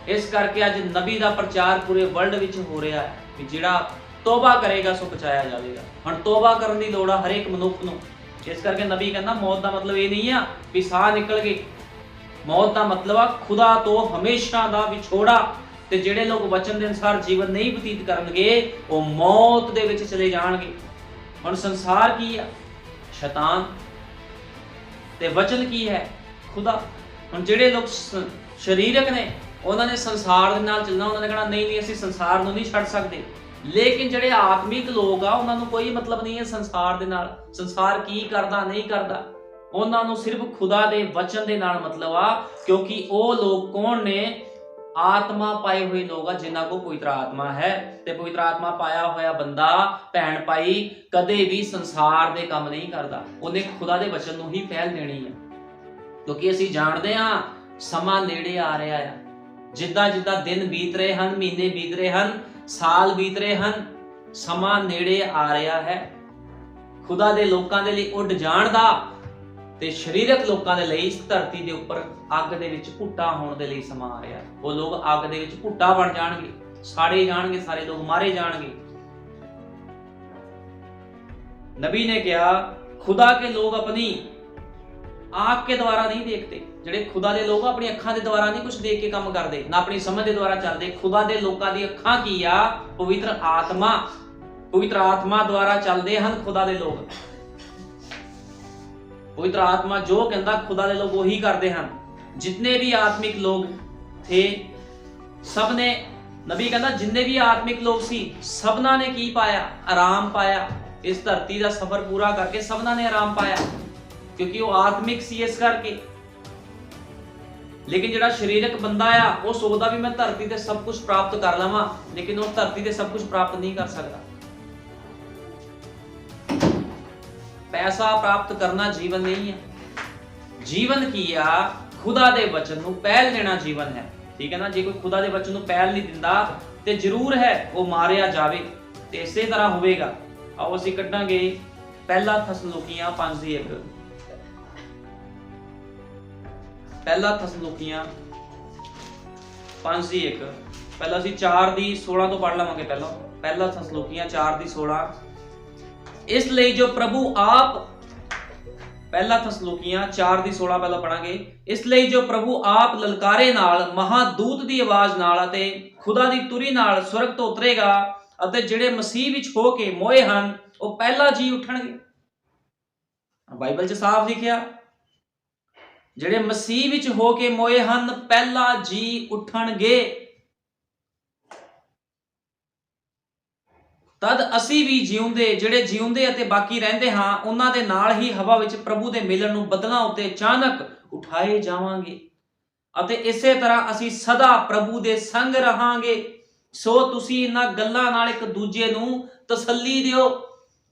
ਇਸ ਕਰਕੇ ਅੱਜ ਨਬੀ ਦਾ ਪ੍ਰਚਾਰ ਪੂਰੇ ਵਰਲਡ ਵਿੱਚ ਹੋ ਰਿਹਾ ਹੈ ਵੀ ਜਿਹੜਾ ਤੋਬਾ ਕਰੇਗਾ ਸੋ ਬਚਾਇਆ ਜਾਵੇਗਾ। ਹੁਣ ਤੋਬਾ ਕਰਨ ਦੀ ਲੋੜ ਆ ਹਰ ਇੱਕ ਮਨੁੱਖ ਨੂੰ। ਇਸ ਕਰਕੇ ਨਬੀ ਕਹਿੰਦਾ ਮੌਤ ਦਾ ਮਤਲਬ ਇਹ ਨਹੀਂ ਆ ਵੀ ਸਾਹ ਨਿਕਲ ਗਏ। ਮੌਤ ਦਾ ਮਤਲਬ ਆ ਖੁਦਾ ਤੋਂ ਹਮੇਸ਼ਾ ਦਾ ਵਿਛੋੜਾ। ਤੇ ਜਿਹੜੇ ਲੋਕ ਵਚਨ ਦੇ ਅਨੁਸਾਰ ਜੀਵਨ ਨਹੀਂ ਬਤੀਤ ਕਰਨਗੇ ਉਹ ਮੌਤ ਦੇ ਵਿੱਚ ਚਲੇ ਜਾਣਗੇ। ਹੁਣ ਸੰਸਾਰ ਕੀ ਆ? ਸ਼ੈਤਾਨ। ਤੇ ਵਚਨ ਕੀ ਹੈ? ਖੁਦਾ। ਹੁਣ ਜਿਹੜੇ ਲੋਕ ਸਰੀਰਕ ਨੇ ਉਹਨਾਂ ਨੇ ਸੰਸਾਰ ਦੇ ਨਾਲ ਚੱਲਣਾ, ਉਹਨਾਂ ਨੇ ਕਹਿਣਾ ਨਹੀਂ ਨਹੀਂ ਅਸੀਂ ਸੰਸਾਰ ਨੂੰ ਨਹੀਂ ਛੱਡ ਸਕਦੇ। ਲੇਕਿਨ ਜਿਹੜੇ ਆਤਮਿਕ ਲੋਕ ਆ ਉਹਨਾਂ ਨੂੰ ਕੋਈ ਮਤਲਬ ਨਹੀਂ ਹੈ ਸੰਸਾਰ ਦੇ ਨਾਲ, ਸੰਸਾਰ ਕੀ ਕਰਦਾ ਨਹੀਂ ਕਰਦਾ। ਉਹਨਾਂ ਨੂੰ ਸਿਰਫ ਖੁਦਾ ਦੇ ਵਚਨ ਦੇ ਨਾਲ ਮਤਲਬ ਆ, ਕਿਉਂਕਿ ਉਹ ਲੋਕ ਕੌਣ ਨੇ? ਆਤਮਾ ਪਾਏ ਹੋਏ ਲੋਕ ਆ ਜਿਨ੍ਹਾਂ ਕੋ ਪਵਿੱਤਰ ਆਤਮਾ ਹੈ। ਤੇ ਪਵਿੱਤਰ ਆਤਮਾ ਪਾਇਆ ਹੋਇਆ ਬੰਦਾ ਭੈਣ ਭਾਈ ਕਦੇ ਵੀ ਸੰਸਾਰ ਦੇ ਕੰਮ ਨਹੀਂ ਕਰਦਾ, ਉਹਨੇ ਖੁਦਾ ਦੇ ਵਚਨ ਨੂੰ ਹੀ ਪਹਿਲ ਦੇਣੀ ਹੈ। ਕਿਉਂਕਿ ਅਸੀਂ ਜਾਣਦੇ ਹਾਂ ਸਮਾਂ ਨੇੜੇ ਆ ਰਿਹਾ ਆ। ਜਿੱਦਾਂ ਜਿੱਦਾਂ ਦਿਨ ਬੀਤ ਰਹੇ ਹਨ, ਮਹੀਨੇ ਬੀਤ ਰਹੇ ਹਨ, ਸਾਲ ਬੀਤ ਰਹੇ ਹਨ, ਸਮਾਂ ਨੇੜੇ ਆ ਰਿਹਾ ਹੈ। ਖੁਦਾ ਦੇ ਲੋਕਾਂ ਦੇ ਲਈ ਉੱਡ ਜਾਣ ਦਾ ਤੇ ਸਰੀਰਕ ਲੋਕਾਂ ਦੇ ਲਈ ਇਸ ਧਰਤੀ ਦੇ ਉੱਪਰ ਅੱਗ ਦੇ ਵਿੱਚ ਭੁੱਟਾ ਹੋਣ ਦੇ ਲਈ ਸਮਾਂ ਆ ਰਿਹਾ। ਉਹ ਲੋਕ ਅੱਗ ਦੇ ਵਿੱਚ ਭੁੱਟਾ ਬਣ ਜਾਣਗੇ, ਸਾੜੇ ਜਾਣਗੇ, ਸਾਰੇ ਲੋਕ ਮਾਰੇ ਜਾਣਗੇ। नबी ने कहा खुदा के लोग अपनी आंख के द्वारा नहीं देखते। ਜਿਹੜੇ ਖੁਦਾ ਦੇ ਲੋਕ ਆਪਣੀ ਅੱਖਾਂ ਦੇ ਦੁਆਰਾ ਨਹੀਂ ਕੁਝ ਦੇਖ ਕੇ ਕੰਮ ਕਰਦੇ, ਨਾ ਆਪਣੀ ਸਮਝ ਦੇ ਦੁਆਰਾ ਚੱਲਦੇ। ਖੁਦਾ ਦੇ ਲੋਕਾਂ ਦੀ ਅੱਖਾਂ ਕੀ ਆ? ਪਵਿੱਤਰ ਆਤਮਾ ਦੁਆਰਾ ਚੱਲਦੇ ਹਨ ਖੁਦਾ ਦੇ ਲੋਕ। पवित्र आत्मा जो कहता खुदा दे लोग वही करते हैं। जितने भी आत्मिक लोग थे सब ने, नबी कहता जितने भी आत्मिक लोग सी सबना ने की पाया? आराम पाया। इस धरती का सफर पूरा करके सबना ने आराम पाया, क्योंकि वो आत्मिक सी इस करके। लेकिन जिहड़ा शरीरक बंदा आ वो सोचदा भी मैं धरती ते सब कुछ प्राप्त कर लवां, लेकिन वो धरती ते सब कुछ प्राप्त नहीं कर सकता। पैसा प्राप्त करना जीवन नहीं है। जीवन की आ खुदा दे वचन नूं पहल देना जीवन है। ठीक है ना? जे कोई खुदा दे वचन नूं पहल नहीं दिंदा ते जरूर है वो मारिया जावे। ते इसे तरह होवेगा। आओ असीं कढांगे पहला थसलुकीयां 5:1। पहला थसलुकीयां 5:1। पहला असीं 4:16 तो पढ़ लवांगे। पहला थसलुकीयां 4:16। इसलिए जो प्रभु आप, पहला थसलुकीयां 4:16 पहला पढ़ांगे। इसलिए जो प्रभु आप ललकारे नाल, महादूत दी आवाज नाल अते खुदा दी तुरी नाल स्वर्ग तो उतरेगा अते जिहड़े मसीह विच हो के मोए हन वो पहला जी उठणगे। बाइबल च साफ लिखिया जिहड़े मसीह विच हो के मोए हन पहला जी उठणगे। तद असी भी जिउंदे, जिहड़े जिउंदे अते बाकी रहंदे हां उन्हां दे नाल ही हवा विच प्रभु दे मिलन नूं बदलां उत्ते अचानक उठाए जावांगे अते इसे तरह असी सदा प्रभु दे संग रहांगे। सो तुसी इन्हां गल्लां नाल एक दूजे नूं तसल्ली दिओ।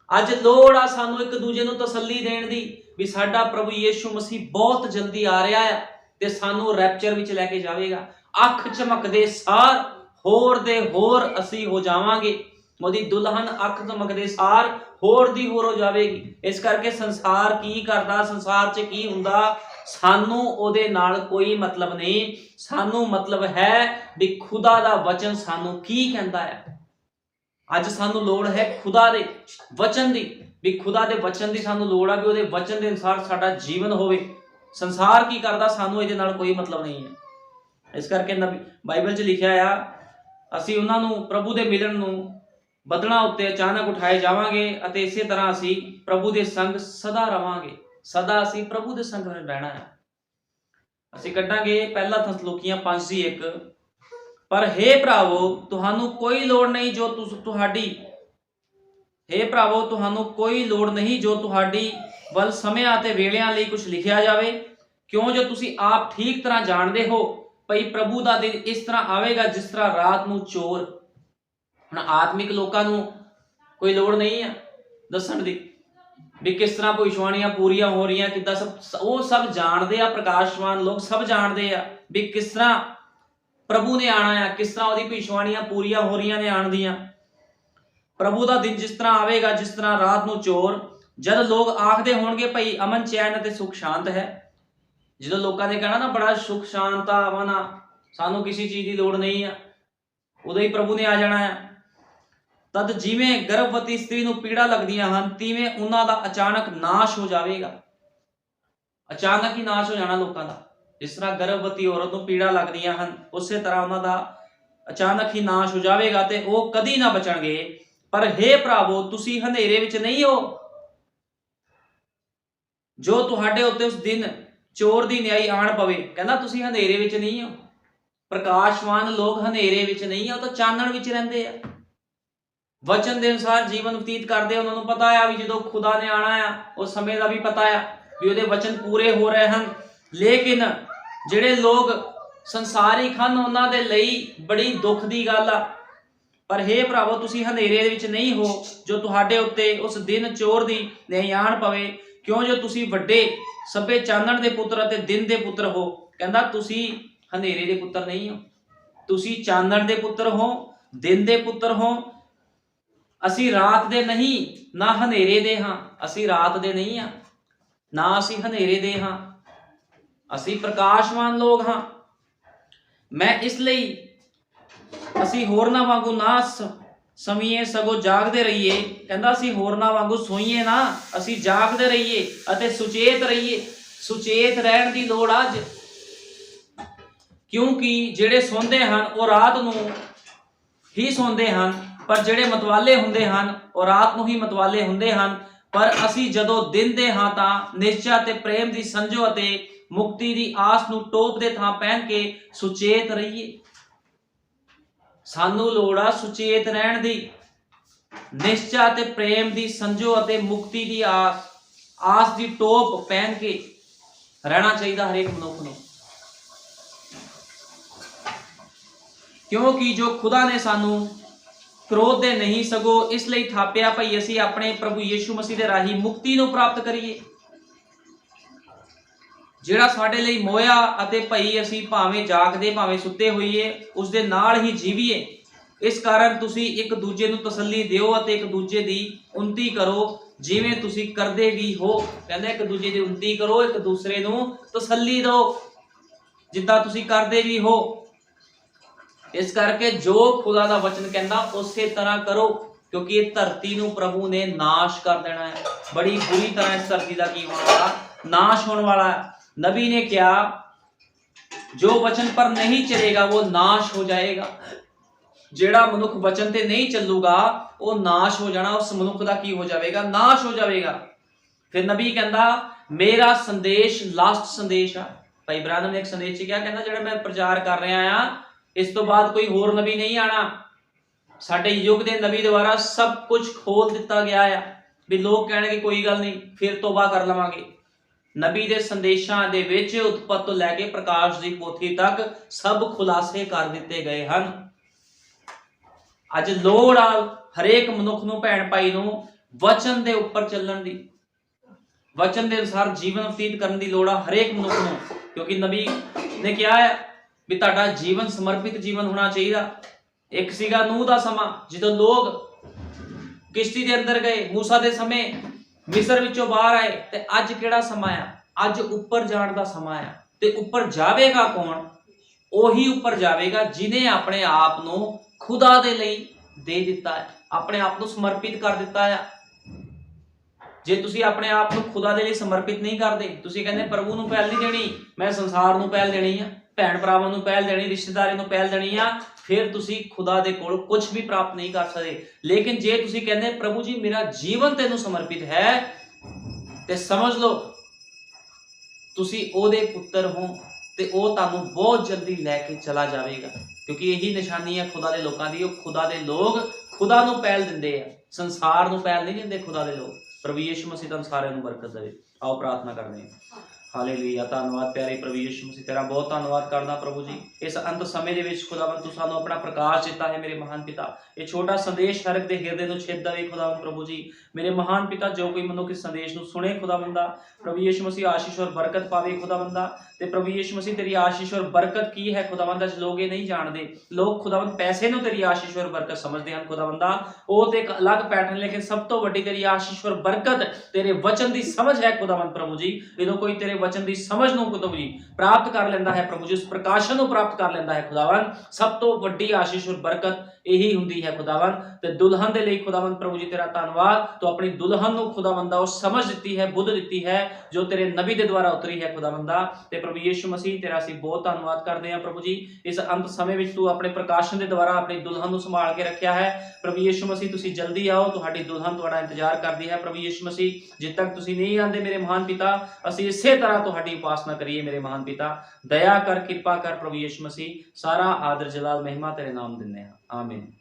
अज लोड़ आ सानूं एक दूजे नूं तसल्ली देण दी भी साडा प्रभु यीशु मसीह बहुत जल्दी आ रहा है ते सानूं रैप्चर विच लैके जावेगा। अख झमकदे सार होर दे होर असी हो जावांगे। मोदी दुल्हन अख चमकदे सार होर दी होर हो जाएगी। इस करके संसार की करता, संसार च की हुंदा, सानू ओदे नाल कोई मतलब नहीं। सानू मतलब है भी खुदा दा वचन सानू की कहंदा है। अज सानू लोड़ है खुदा दे वचन दी, भी खुदा दे वचन दी सानू लोड़ है भी ओदे वचन दे अनुसार साडा जीवन होवे। संसार की करदा सानू इहदे नाल कोई मतलब नहीं है। इस करके बाइबल च लिखिया आ असीं उन्हां नूं प्रभु दे मिलन नूं बदला उत्ते अचानक उठाए जावांगे अते इसे तरह असी प्रभु दे संग सदा रवांगे। सदा असी प्रभु दे संग रहना है। असी कढांगे पहला थसलुकीयां 5:1। पर हे भरावो तुहानू कोई लोड़ नहीं जो तुहाडी, हे भरावो तुहानू कोई लोड़ नहीं जो तुहाडी वल समयां ते वेलियां लई कुछ लिखिया जावे, क्यों जो तुसी आप ठीक तरह जानदे हो भई प्रभु दा दिन इस तरह आवेगा जिस तरह रात नूं चोर। आत्मिक लोगों को कोई लोड़ नहीं है दसन दी भी किस तरह भविष्यवाणियां पूरियां हो रही, किदा सब वो सब जानते हैं। प्रकाशवान लोग सब जानते हैं भी किस तरह प्रभु ने आना है, किस तरह वो भविष्यवाणियां पूरियां हो रही ने आन दियां। प्रभु का दिन जिस तरह आवेगा जिस तरह रात नूं चोर। जद लोग आखदे होणगे भई अमन चैन ते सुख शांत है। जो लोगों ने कहना ना बड़ा सुख शांत अमन आ, सानू किसी चीज़ की लोड़ नहीं है, उदों ही प्रभु ने आ जाना है। तद जिवें गर्भवती स्त्री नूं पीड़ा लगदियां हन तिवें उन्हां दा अचानक नाश हो जाएगा। अचानक ही नाश हो जाना लोगों का। जिस तरह गर्भवती औरत नूं पीड़ा लगदियां हन उस तरह उन्हां दा अचानक ही नाश हो जाएगा ते वो कदी ना बचणगे। पर हे भरावो तुसी हनेरे विच नहीं हो जो तुहाडे उत्ते उस दिन चोर दी न्याई आण पवे। कहंदा तुसी हनेरे विच नहीं हो। प्रकाशवान लोग हनेरे विच नहीं है, तो चानण विच रहिंदे आ। वचन के अनुसार जीवन व्यतीत करते। उन्होंने पता है भी जो खुदा ने आना है उस समय का भी पता है भी वो वचन पूरे हो रहे हैं। लेकिन जिहड़े लोग ਸੰਸਾਰਿਕ ਹਨ ਉਹਨਾਂ ਦੇ ਲਈ ਬੜੀ ਦੁੱਖ ਦੀ ਗੱਲ ਆ। ਪਰ हे ਭਰਾਵੋ, ਤੁਸੀਂ ਹਨੇਰੇ ਦੇ ਵਿੱਚ ਨਹੀਂ ਹੋ ਜੋ ਤੁਹਾਡੇ ਉੱਤੇ ਉਸ ਦਿਨ ਚੋਰ ਦੀ ਨਿਆਣ ਪਵੇ, ਕਿਉਂ ਜੋ ਤੁਸੀਂ ਵੱਡੇ ਸਭੇ ਚਾਨਣ ਦੇ ਪੁੱਤਰ ਅਤੇ ਦਿਨ ਦੇ ਪੁੱਤਰ ਹੋ। ਕਹਿੰਦਾ ਤੁਸੀਂ ਹਨੇਰੇ ਦੇ ਪੁੱਤਰ ਨਹੀਂ ਹੋ, ਤੁਸੀਂ ਚਾਨਣ ਦੇ ਪੁੱਤਰ ਹੋ, ਦਿਨ ਦੇ ਪੁੱਤਰ ਹੋ। ਅਸੀਂ ਰਾਤ ਦੇ ਨਹੀਂ ਨਾ ਹਨੇਰੇ ਦੇ ਹਾਂ। ਅਸੀਂ ਰਾਤ ਦੇ ਨਹੀਂ ਆ, ਨਾ ਅਸੀਂ ਹਨੇਰੇ ਦੇ ਹਾਂ, ਅਸੀਂ ਪ੍ਰਕਾਸ਼ਵਾਨ ਲੋਕ ਹਾਂ। ਮੈਂ ਇਸ ਲਈ ਅਸੀਂ ਹੋਰਨਾਂ ਵਾਂਗੂ ਨਾ ਸਮੀਏ ਸਗੋਂ ਜਾਗਦੇ ਰਹੀਏ। ਕਹਿੰਦਾ ਅਸੀਂ ਹੋਰਨਾਂ ਵਾਂਗੂ ਸੋਈਏ ਨਾ, ਅਸੀਂ ਜਾਗਦੇ ਰਹੀਏ ਅਤੇ ਸੁਚੇਤ ਰਹੀਏ। ਸੁਚੇਤ ਰਹਿਣ ਦੀ ਲੋੜ ਅੱਜ, ਕਿਉਂਕਿ ਜਿਹੜੇ ਸੌਂਦੇ ਹਨ ਉਹ ਰਾਤ ਨੂੰ ਹੀ ਸੌਂਦੇ ਹਨ, ਪਰ ਜਿਹੜੇ ਮਤਵਾਲੇ ਹੁੰਦੇ ਹਨ ਉਹ ਰਾਤ ਨੂੰ ਹੀ ਮਤਵਾਲੇ ਹੁੰਦੇ ਹਨ। ਪਰ ਅਸੀਂ ਜਦੋਂ ਦਿਨ ਦੇ ਹਾਂ ਤਾਂ ਨਿਸ਼ਚਾ ਤੇ ਪ੍ਰੇਮ ਦੀ ਸੰਜੋ ਅਤੇ ਮੁਕਤੀ ਦੀ ਆਸ ਨੂੰ ਟੋਪ ਦੇ ਥਾਂ ਪਹਿਨ ਕੇ ਸੁਚੇਤ ਰਹੀਏ। ਸਾਨੂੰ ਲੋੜ ਆ ਸੁਚੇਤ ਰਹਿਣ ਦੀ, ਨਿਸ਼ਚਾ ਤੇ ਪ੍ਰੇਮ ਦੀ ਸੰਜੋ ਅਤੇ ਮੁਕਤੀ ਦੀ ਆਸ ਦੀ ਟੋਪ ਪਹਿਨ ਕੇ ਰਹਿਣਾ ਚਾਹੀਦਾ ਹਰੇਕ ਮਨੁੱਖ ਨੂੰ। ਕਿਉਂਕਿ ਜੋ ਖੁਦਾ ਨੇ ਸਾਨੂੰ ਕ੍ਰੋਧ ਦੇ ਨਹੀਂ ਸਗੋਂ ਇਸ ਲਈ ਥਾਪਿਆ ਭਈ ਅਸੀਂ ਆਪਣੇ ਪ੍ਰਭੂ ਯੀਸ਼ੂ ਮਸੀਹ ਦੇ ਰਾਹੀਂ ਮੁਕਤੀ ਨੂੰ ਪ੍ਰਾਪਤ ਕਰੀਏ। ਜਿਹੜਾ ਸਾਡੇ ਲਈ ਮੋਇਆ ਅਤੇ ਭਈ ਅਸੀਂ ਭਾਵੇਂ ਜਾਗਦੇ ਭਾਵੇਂ ਸੁੱਤੇ ਹੋਈਏ ਉਸ ਦੇ ਨਾਲ ਹੀ ਜੀਵੀਏ। ਇਸ ਕਾਰਨ ਤੁਸੀਂ ਇੱਕ ਦੂਜੇ ਨੂੰ ਤਸੱਲੀ ਦਿਓ ਅਤੇ ਇੱਕ ਦੂਜੇ ਦੀ ਉਨਤੀ ਕਰੋ ਜਿਵੇਂ ਤੁਸੀਂ ਕਰਦੇ ਵੀ ਹੋ। ਕਹਿੰਦਾ ਇੱਕ ਦੂਜੇ ਦੀ ਉਨਤੀ ਕਰੋ, ਇੱਕ ਦੂਸਰੇ ਨੂੰ ਤਸੱਲੀ ਦਿਓ ਜਿੱਦਾਂ ਤੁਸੀਂ ਕਰਦੇ ਵੀ ਹੋ। ਇਸ ਕਰਕੇ ਜੋ ਖੁਦਾ ਦਾ ਵਚਨ ਕਹਿੰਦਾ ਉਸੇ ਤਰ੍ਹਾਂ ਕਰੋ, ਕਿਉਂਕਿ ਇਹ ਧਰਤੀ ਨੂੰ ਪ੍ਰਭੂ ਨੇ ਨਾਸ਼ ਕਰ ਦੇਣਾ ਹੈ। ਬੜੀ ਬੁਰੀ ਤਰ੍ਹਾਂ ਇਸ ਧਰਤੀ ਦਾ ਕੀ ਹੋਣ ਵਾਲਾ, ਨਾਸ਼ ਹੋਣ ਵਾਲਾ ਹੈ। नबी ने क्या, जो वचन पर नहीं चलेगा वो नाश हो जाएगा। जेड़ा मनुख वचन ते नहीं चलूगा वो नाश हो जाना, उस मनुख का की हो जाएगा, नाश हो जाएगा। फिर नबी कहता मेरा संदेश लास्ट संदेश है। भाई इब्राहिम ने एक संदेश क्या कहता, जेड़ा मैं प्रचार कर रहा हाँ इस तो बाद कोई होर नबी नहीं आना। साडे युग के नबी द्वारा सब कुछ खोल दिता गया है भी लोग कहणगे कोई गल नहीं फिर तौबा कर लवांगे। नबी दे संदेशां दे विच उत्पत्ति तो लैके प्रकाश दी पोथी तक सब खुलासे कर दिते गए हन। अज लोड़ आ हरेक मनुख नूं भैण भाई नूं वचन दे उपर चलण दी, वचन दे अनुसार जीवन व्यतीत करन दी लोड़ आ हरेक मनुख नूं, क्योंकि नबी ने कहा है भी तुहाडा जीवन समर्पित जीवन होना चाहिए। एक सीगा नूह दा समा जदों लोग किश्ती दे अंदर गए, मूसा दे समय मिस्र विचों बाहर आए, ते अज किहड़ा समा आ, अज उपर जाण दा समा आ। ते उपर जावेगा कौन? ओही उपर जावेगा जिन्हें अपने आप नूं खुदा दे लई दे दिता है, अपने आप नूं समर्पित कर दिता है। जे तुसीं अपने आप नूं खुदा दे लई समर्पित नहीं करदे, तुसीं कहंदे प्रभु नूं पहल नहीं देनी, मैं संसार नूं पहल देनी आ, भैण भरावां नूं पहल देनी, रिश्तेदारी नूं पहल देनी आ, फिर तुसी खुदा दे कोल कुछ भी प्राप्त नहीं कर सकते। लेकिन जे तुसी कहंदे प्रभु जी मेरा जीवन तेनू समर्पित है, ते समझ लो तुसी ओदे पुत्र हो ते ओ तुहानू बहुत जल्दी लैके चला जाएगा। क्योंकि यही निशानी है खुदा दे लोकां दी, खुदा दे लोग खुदा नू पहल दिंदे आ, संसार नू पहल नहीं दिंदे खुदा दे लोग। प्रभु यीशु मसीह तुहानू सारिआं नू बरकत देवे। आओ प्रार्थना करदे हां। हालेलुया, धन्नवाद प्यारे प्रभु यीशु मसीह, तेरा बहुत धन्नवाद करदा प्रभु जी। इस अंत समय दे विच खुदावन तू सानू अपना प्रकाश दिता है मेरे महान पिता। ये छोटा संदेश हर एक दे हिरदे नू छेद दवे खुदावन प्रभु जी। मेरे महान पिता जो कोई मनुख इस संदेश नू सुने खुदावंदा, प्रभु यीशु मसीह आशीष और बरकत पावे खुदावंदा। ते प्रभु यीशु मसीह तेरी आशीष और बरकत की है खुदावंदा, लोग ये नहीं जानते। लोग खुदावंद पैसे नू तेरी आशीष और बरकत समझते हैं खुदावंदा, वो तो एक अलग पैटर्न, लेकिन सब तो वड्डी तेरी आशीष और बरकत तेरे वचन की समझ है खुदावंद प्रभु जी। जो कोई तेरे वचन की समझ नू प्रभु जी प्राप्त कर लेंदा है प्रभु जी, उस प्रकाशन नू प्राप्त कर लेंदा है खुदावन, सब तो वड्डी आशीष और बरकत यही हुंदी है खुदावन। ते दुल्हन दे लई खुदावन प्रभु जी तेरा धन्नवाद, तो अपनी दुल्हन नू खुदावंदा वो समझ दिती है, बुद्ध दिती है जो तेरे नबी दे द्वारा उतरी है खुदावंदा। ते प्रभु यीशु मसीह तेरा असीं बहुत धन्नवाद करते हैं प्रभु जी। इस अंत समय विच तू अपने प्रकाशन के द्वारा अपनी दुल्हन नू संभाल के रखिया है प्रभु यीशु मसीह। तुसीं जल्दी आओ, तुहाडी दुल्हन तुहाडा इंतजार करदी है प्रभु यीशु मसीह। जिद तक तुसीं नहीं आंदे मेरे महान पिता, असीं इसे तरह तुहाडी उपासना करिए मेरे महान पिता। दया कर, कृपा कर प्रभु यीशु मसीह। सारा आदर जलाल महिमा तेरे नाम दिंदे हां, आमीन।